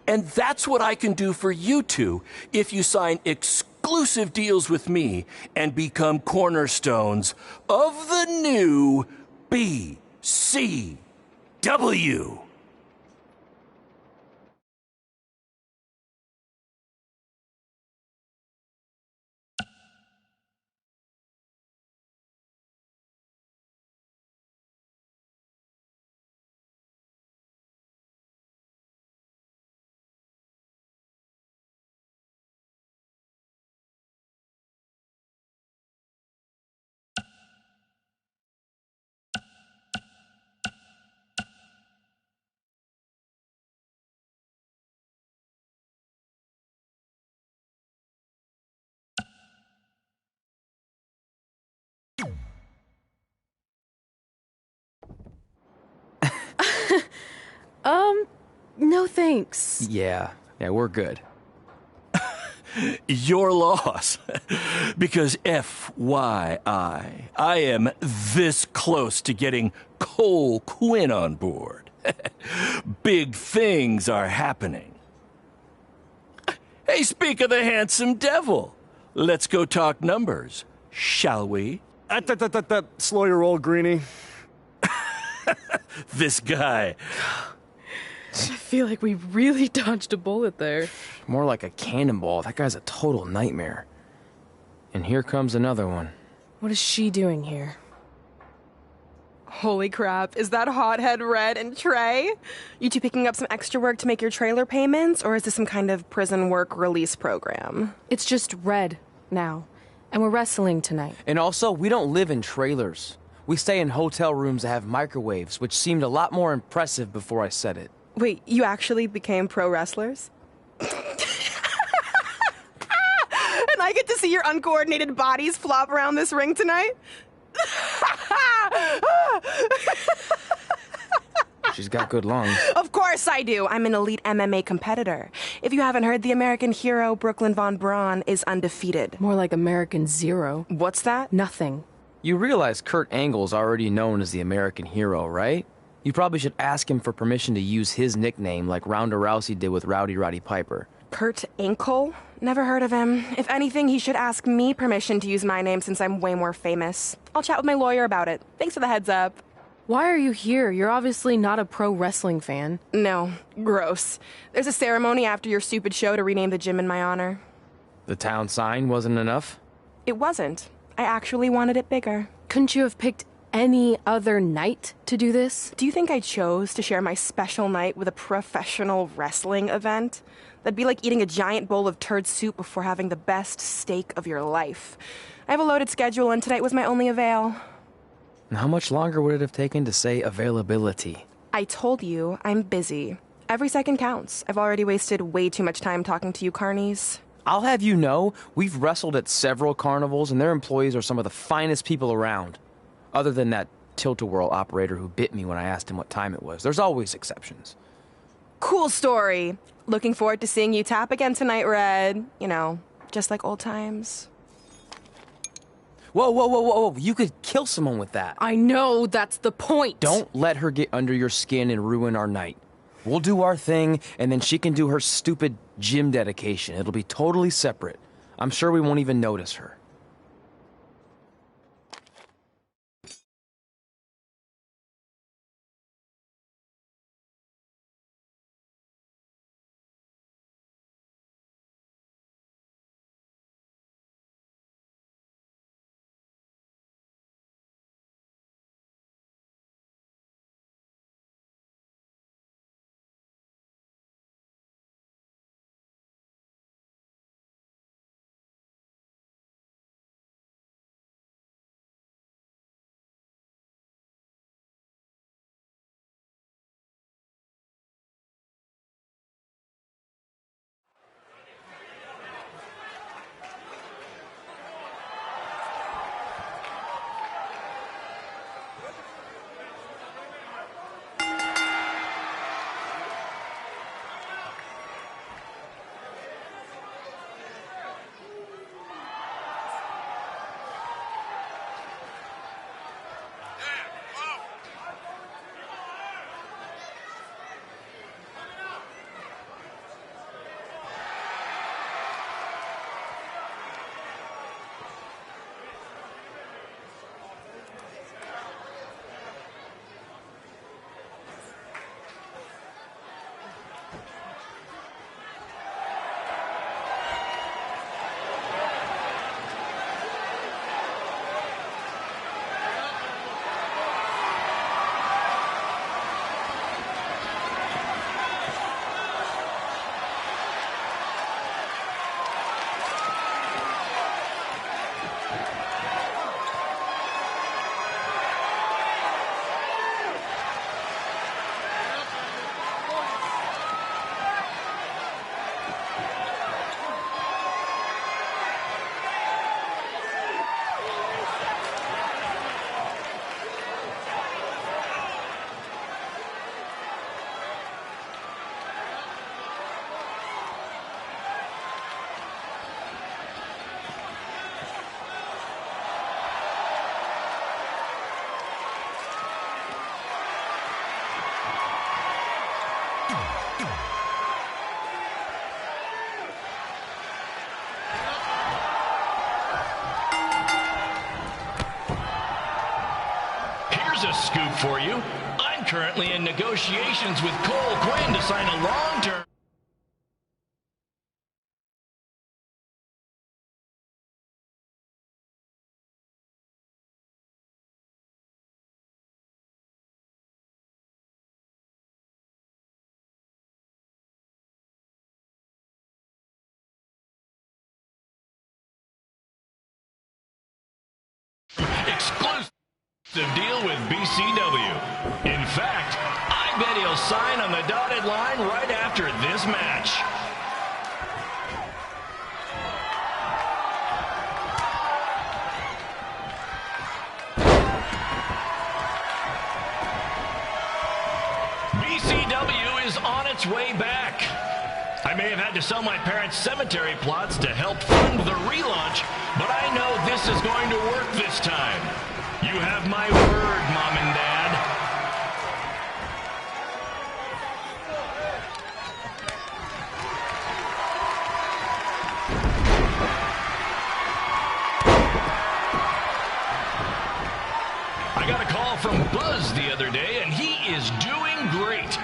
And that's what I can do for you two if you sign exclusive deals with me and become cornerstones of the new BCW. No thanks. Yeah, we're good. Your loss. Because FYI, I am this close to getting Cole Quinn on board. Big things are happening. Hey, speak of the handsome devil. Let's go talk numbers, shall we? Slow your roll, Greenie. This guy. I feel like we really dodged a bullet there. More like a cannonball. That guy's a total nightmare. And here comes another one. What is she doing here? Holy crap, is that hothead Red and Trey? You two picking up some extra work to make your trailer payments, or is this some kind of prison work release program? It's just Red now, and we're wrestling tonight. And also, we don't live in trailers. We stay in hotel rooms that have microwaves, which seemed a lot more impressive before I said it. Wait, you actually became pro wrestlers? And I get to see your uncoordinated bodies flop around this ring tonight? She's got good lungs. Of course I do. I'm an elite MMA competitor. If you haven't heard, the American hero, Brooklyn Von Braun, is undefeated. More like American Zero. What's that? Nothing. You realize Kurt Angle's already known as the American hero, right? You probably should ask him for permission to use his nickname like Ronda Rousey did with Rowdy Roddy Piper. Kurt Angle? Never heard of him. If anything, he should ask me permission to use my name since I'm way more famous. I'll chat with my lawyer about it. Thanks for the heads up. Why are you here? You're obviously not a pro wrestling fan. No, gross. There's a ceremony after your stupid show to rename the gym in my honor. The town sign wasn't enough? It wasn't. I actually wanted it bigger. Couldn't you have picked any other night to do this? Do you think I chose to share my special night with a professional wrestling event? That'd be like eating a giant bowl of turd soup before having the best steak of your life. I have a loaded schedule, and tonight was my only avail. And how much longer would it have taken to say availability? I told you, I'm busy. Every second counts. I've already wasted way too much time talking to you carnies. I'll have you know, we've wrestled at several carnivals, and their employees are some of the finest people around. Other than that tilt-a-whirl operator who bit me when I asked him what time it was. There's always exceptions. Cool story. Looking forward to seeing you tap again tonight, Red. You know, just like old times. Whoa, whoa, whoa, whoa, whoa. You could kill someone with that. I know, that's the point. Don't let her get under your skin and ruin our night. We'll do our thing, and then she can do her stupid gym dedication. It'll be totally separate. I'm sure we won't even notice her. a scoop for you. I'm currently in negotiations with Cole Quinn to sign a long-term... exclusive deal with BCW. In fact, I bet he'll sign on the dotted line right after this match. BCW is on its way back. I may have had to sell my parents' cemetery plots to help fund the relaunch, but I know this is going to work this time. You have my word, Mom and Dad. I got a call from Buzz the other day, and he is doing great.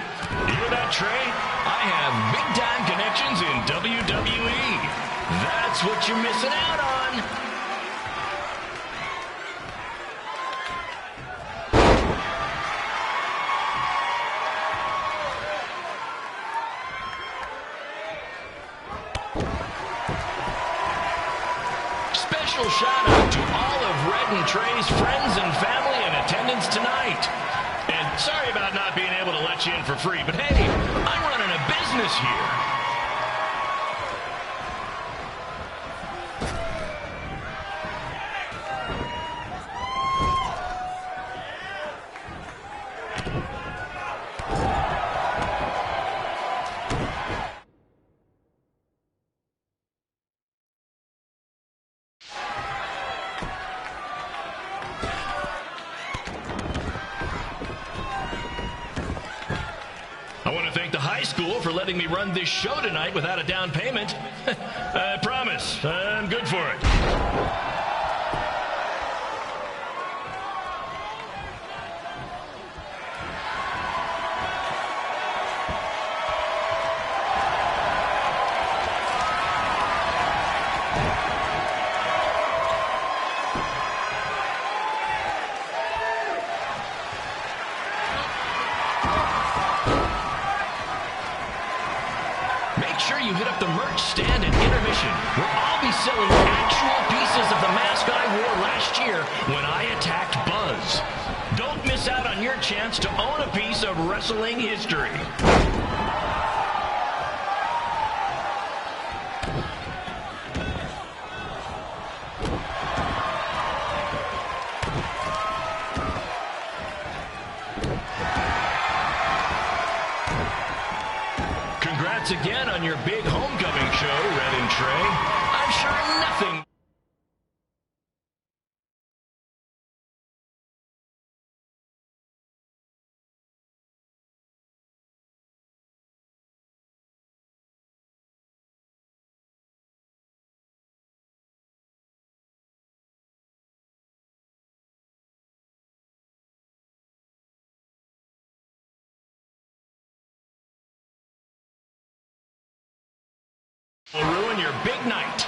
You hear that, Trey? I have big-time connections in WWE. That's what you're missing out on. Special shout out to all of Red and Trey's friends and family in attendance tonight. And sorry about not being able to let you in for free, but hey, I'm running a business here. I want to thank the high school for letting me run this show tonight without a down payment. I promise, I'm good for it. Make sure you hit up the merch stand at intermission, where I'll be selling actual pieces of the mask I wore last year when I attacked Buzz. Don't miss out on your chance to own a piece of wrestling history. Congrats again on your big homecoming show, Red and Trey. I'm sure nothing... will ruin your big night.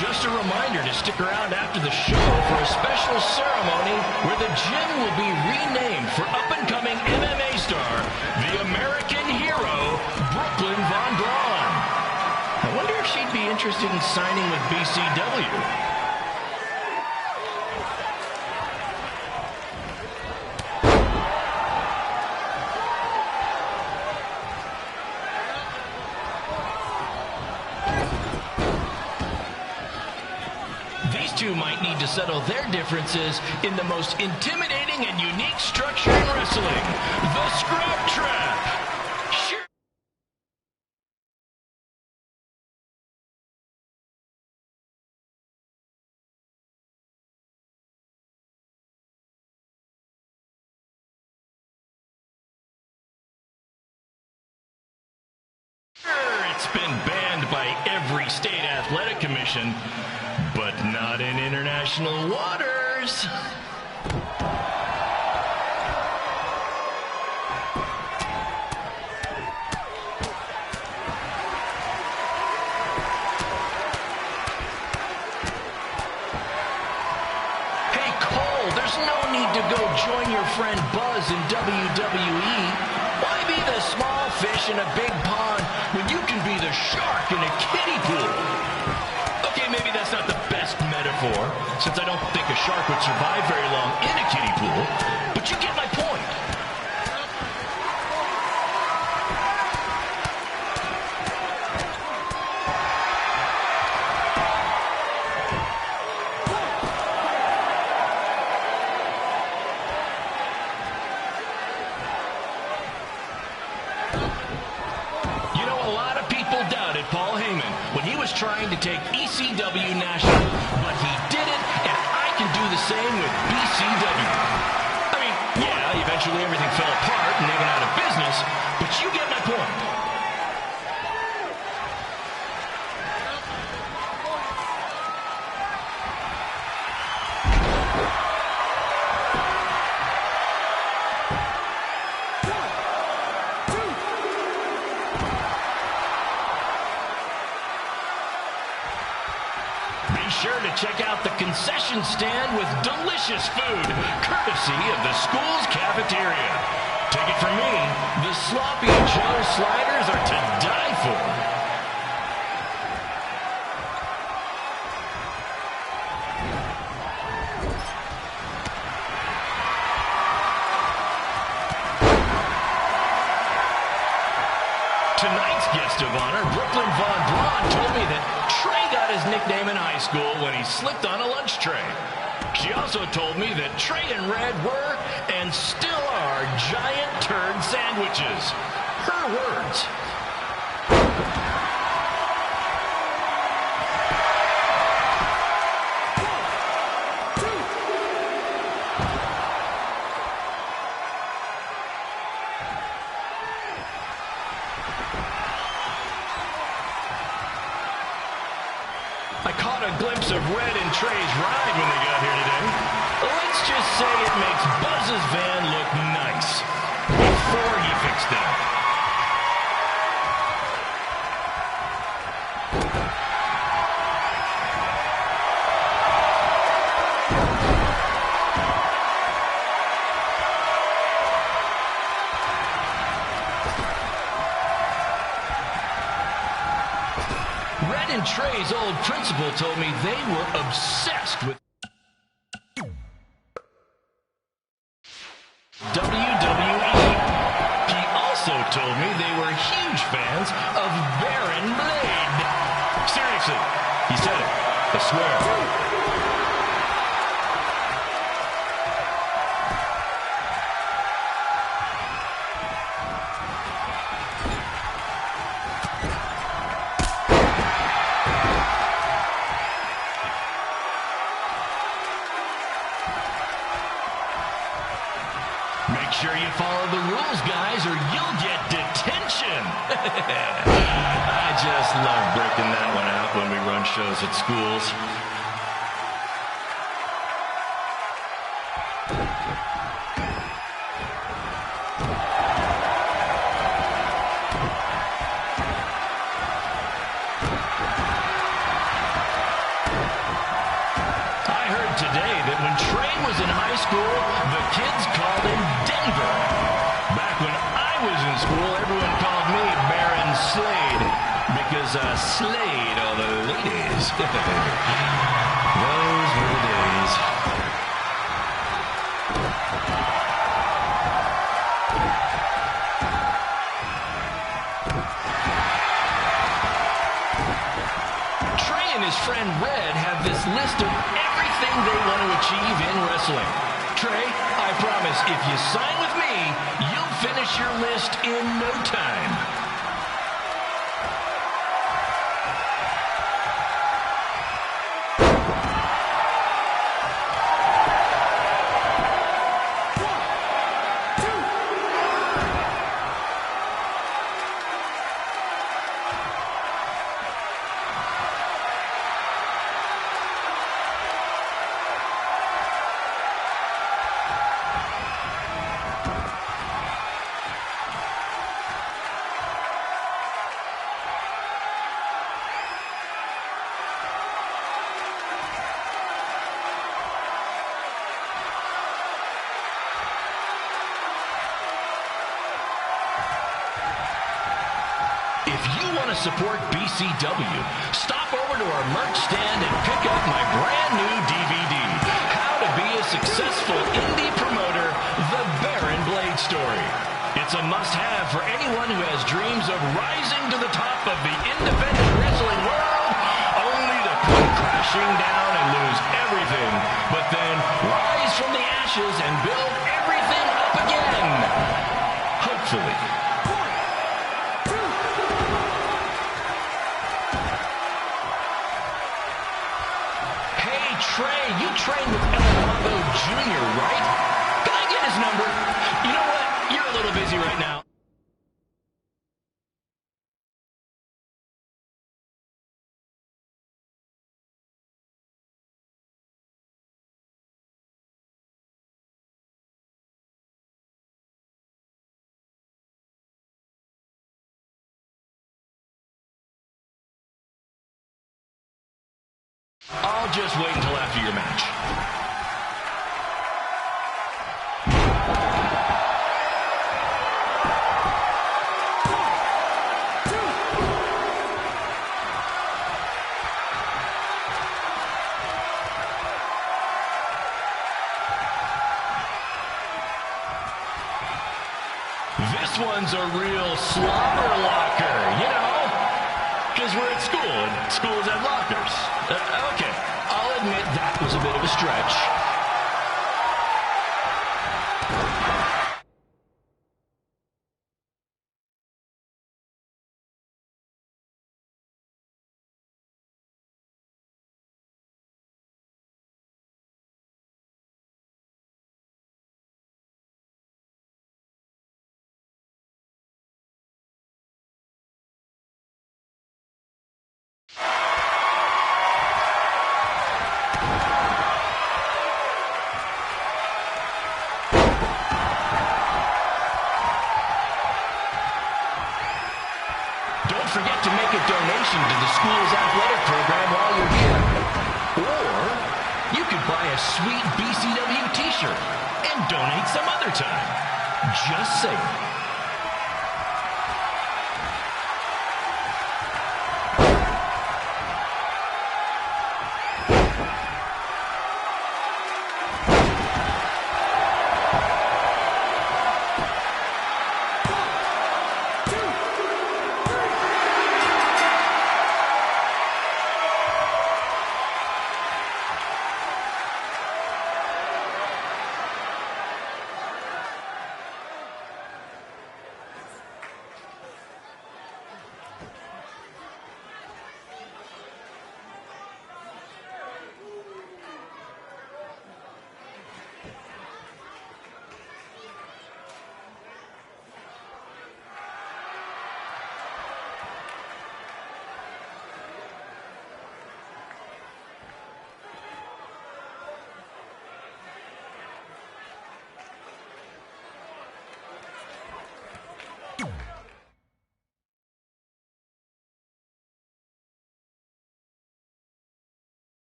Just a reminder to stick around after the show for a special ceremony where the gym will be renamed for up-and-coming MMA star, the American hero, Brooklyn Von Braun. I wonder if she'd be interested in signing with BCW. These two might need to settle their differences in the most intimidating and unique structure in wrestling, the Scrub Trap. That's been banned by every state athletic commission, but not in international waters. To go join your friend Buzz in WWE. Why be the small fish in a big pond when you can be the shark in a kiddie pool? Okay, maybe that's not the best metaphor, since I don't think a shark would survive very long in a kiddie pool, but you get my point. Trying to take ECW national, but he did it, and I can do the same with BCW. I mean, yeah, eventually everything fell apart and they went out of business, but you get my point. Sure to check out the concession stand with delicious food, courtesy of the school's cafeteria. Take it from me, the Sloppy Joe sliders are to die for. Tonight's guest of honor, Brooklyn Von Braun, told me that Trey got his nickname in high school when he slipped on a lunch tray. She also told me that Trey and Red were, and still are, giant turd sandwiches. Her words. I caught a glimpse of Red and Trey's ride when they got here today. Let's just say it makes Buzz's van look nice before he fixed it. Red and Trey's old principal told me they were obsessed with WWE. He also told me they were huge fans of Baron Blade. Seriously, he said it. I swear. Make sure you follow the rules, guys, or you'll get detention. I just love breaking that one out when we run shows at schools. I heard today that when Trey was in high school, the kids called him Denver. Back when I was in school, everyone called me Baron Slade because I slayed all the ladies. Those were the days. Trey and his friend Red have this list of everything they want to achieve in wrestling. Trey, I promise, if you sign with me, you'll finish your list in no time. support BCW, stop over to our merch stand and pick up my brand new DVD, How to Be a Successful Indie Promoter, The Baron Blade Story. It's a must-have for anyone who has dreams of rising to the top of the independent wrestling world, only to come crashing down and lose everything, but then rise from the ashes and build everything up again. Hopefully. Hey, Trey, you trained with El Mago Jr., right? Can I get his number? You know what? You're a little busy right now. I'll just wait until after your match. This one's a real slobber locker, you know? Because we're at school, and schools have lockers. Okay, I'll admit that was a bit of a stretch. Don't forget to make a donation to the school's athletic program while you're here. Or you could buy a sweet BCW t-shirt and donate some other time. Just saying.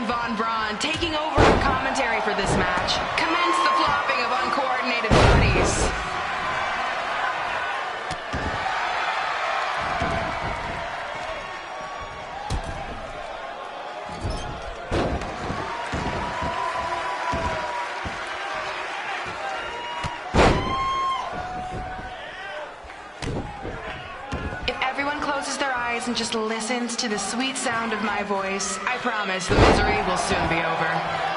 Von Braun taking over on commentary for this match. Commence the flopping of uncoordinated bodies. And just listens to the sweet sound of my voice, I promise the misery will soon be over.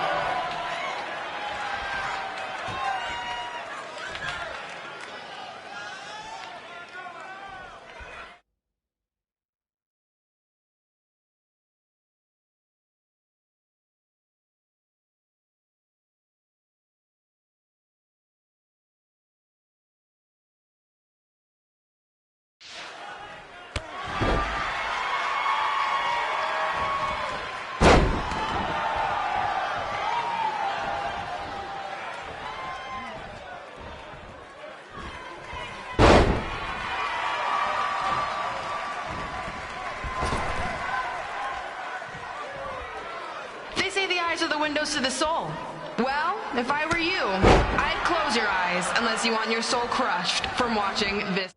Are the windows to the soul. Well, if I were you, I'd close your eyes unless you want your soul crushed from watching this.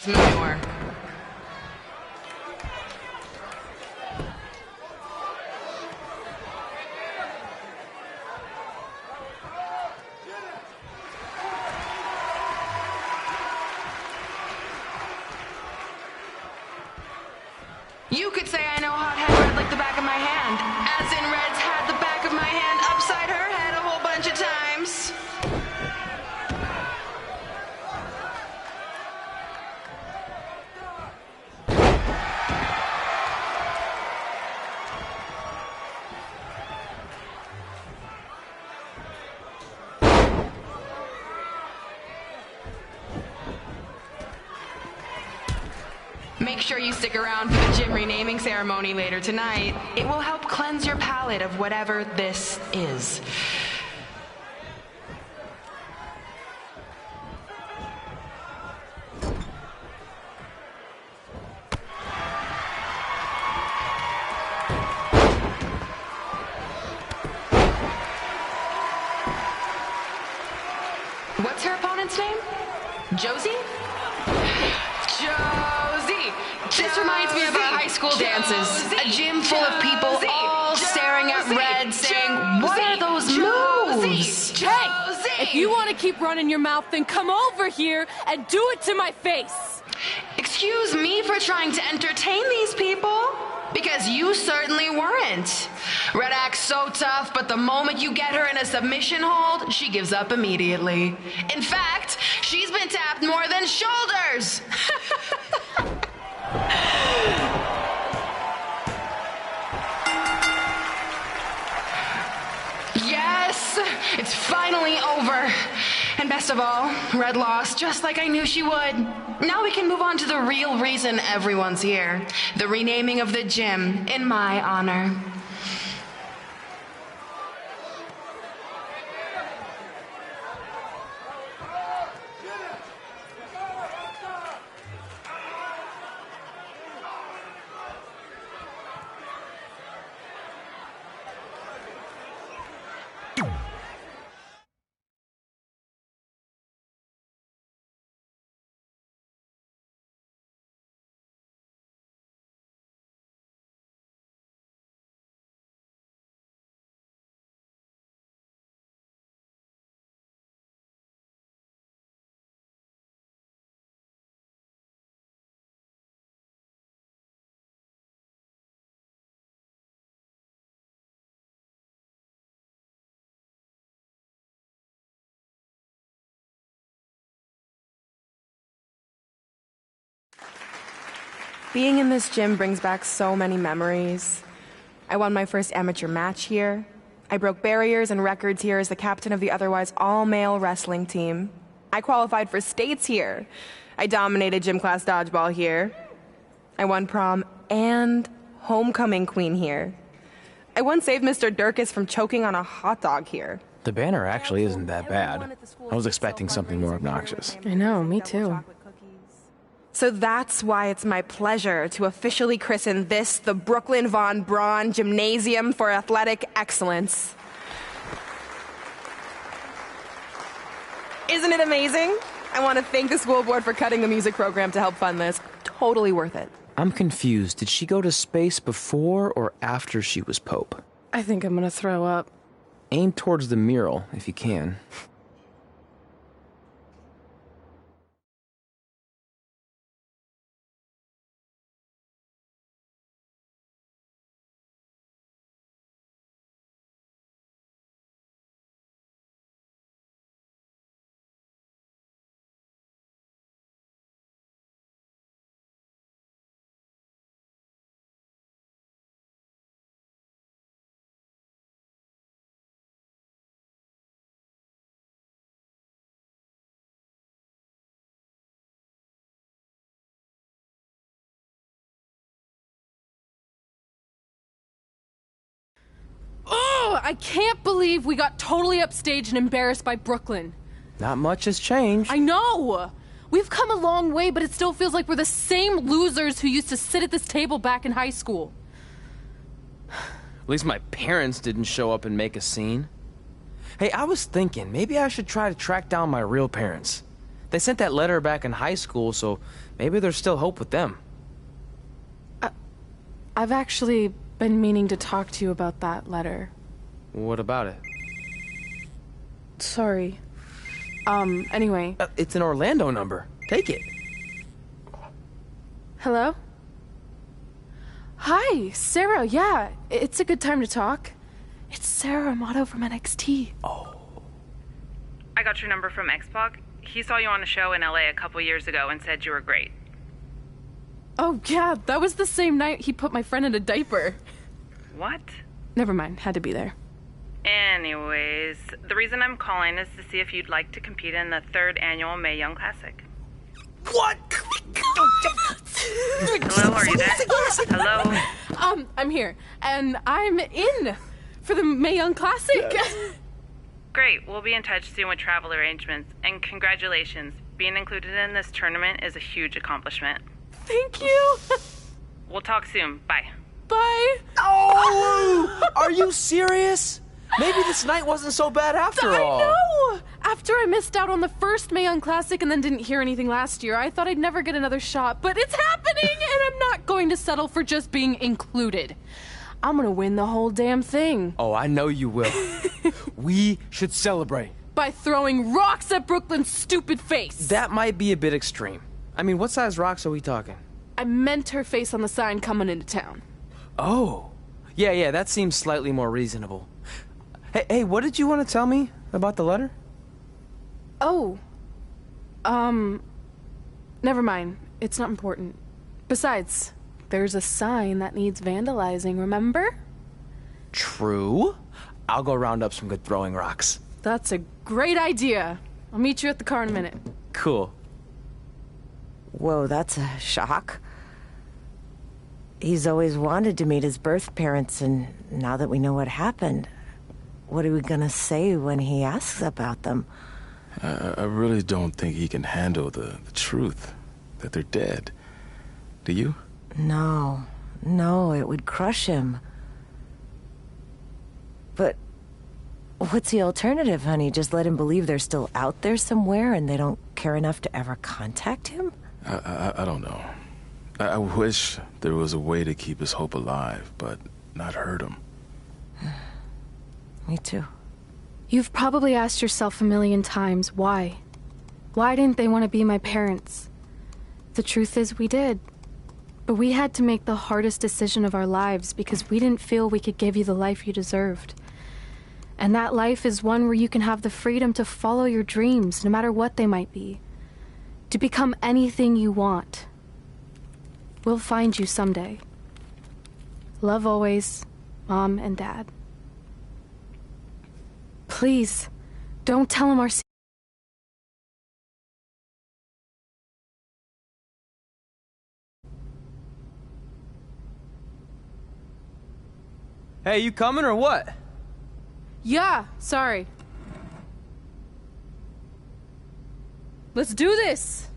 Manure. You could say I know hot-head Red like the back of my hand, as in Red's had the back of my hand upside her head a whole bunch of times. Make sure you stick around for the gym renaming ceremony later tonight. It will help cleanse your palate of whatever this is. What's her opponent's name? Josie? Josie! This reminds me of our high school dances. A gym full of people all staring at Red saying, "What are those moves?" Hey! If you want to keep running your mouth, then come over here and do it to my face! Excuse me for trying to entertain these people? Because you certainly weren't. Red acts so tough, but the moment you get her in a submission hold, she gives up immediately. In fact, she's been tapped more than shoulders. Yes, it's finally over. And best of all, Red lost just like I knew she would. Now we can move on to the real reason everyone's here. The renaming of the gym in my honor. Being in this gym brings back so many memories. I won my first amateur match here. I broke barriers and records here as the captain of the otherwise all-male wrestling team. I qualified for states here. I dominated gym class dodgeball here. I won prom and homecoming queen here. I once saved Mr. Durkis from choking on a hot dog here. The banner actually isn't that bad. I was expecting something more obnoxious. I know, me too. So that's why it's my pleasure to officially christen this the Brooklyn Von Braun Gymnasium for Athletic Excellence. Isn't it amazing? I want to thank the school board for cutting the music program to help fund this. Totally worth it. I'm confused. Did she go to space before or after she was Pope? I think I'm gonna throw up. Aim towards the mural, if you can. Oh, I can't believe we got totally upstaged and embarrassed by Brooklyn. Not much has changed. I know! We've come a long way, but it still feels like we're the same losers who used to sit at this table back in high school. At least my parents didn't show up and make a scene. Hey, I was thinking, maybe I should try to track down my real parents. They sent that letter back in high school, so maybe there's still hope with them. I've actually been meaning to talk to you about that letter. What about it? Sorry. Anyway. It's an Orlando number. Take it. Hello? Hi, Sarah, yeah. It's a good time to talk. It's Sarah Amato from NXT. Oh. I got your number from X-Pac. He saw you on a show in LA a couple years ago and said you were great. Oh, yeah, that was the same night he put my friend in a diaper. What? Never mind, had to be there. Anyways, the reason I'm calling is to see if you'd like to compete in the 3rd annual Mae Young Classic. What? Hello, are you there? Hello? I'm here, and I'm in for the Mae Young Classic. Great, we'll be in touch soon with travel arrangements, and congratulations. Being included in this tournament is a huge accomplishment. Thank you. We'll talk soon. Bye. Bye. Oh! Are you serious? Maybe this night wasn't so bad after all. I know! After I missed out on the first Mae Young Classic and then didn't hear anything last year, I thought I'd never get another shot, but it's happening, and I'm not going to settle for just being included. I'm gonna win the whole damn thing. Oh, I know you will. We should celebrate. By throwing rocks at Brooklyn's stupid face. That might be a bit extreme. I mean, what size rocks are we talking? I meant her face on the sign coming into town. Oh. Yeah, that seems slightly more reasonable. Hey, what did you want to tell me about the letter? Oh. Never mind. It's not important. Besides, there's a sign that needs vandalizing, remember? True. I'll go round up some good throwing rocks. That's a great idea. I'll meet you at the car in a minute. Cool. Whoa, that's a shock. He's always wanted to meet his birth parents, and now that we know what happened, what are we gonna say when he asks about them? I really don't think he can handle the truth, that they're dead. Do you? No, it would crush him. But what's the alternative, honey? Just let him believe they're still out there somewhere and they don't care enough to ever contact him? I don't know. I wish there was a way to keep his hope alive, but not hurt him. Me too. You've probably asked yourself a million times, why? Why didn't they want to be my parents? The truth is, we did. But we had to make the hardest decision of our lives because we didn't feel we could give you the life you deserved. And that life is one where you can have the freedom to follow your dreams, no matter what they might be. To become anything you want. We'll find you someday. Love always, Mom and Dad. Please, don't tell him our secret. Hey, you coming or what? Yeah, sorry. Let's do this!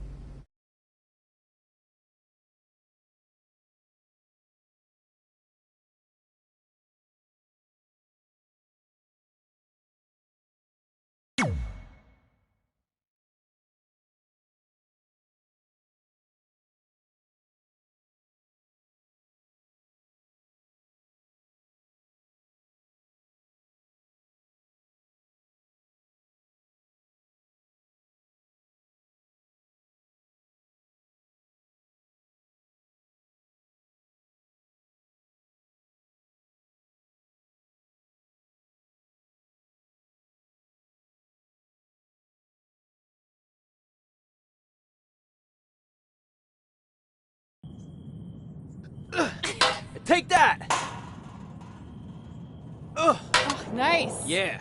Take that! Ugh. Oh, nice. Yeah.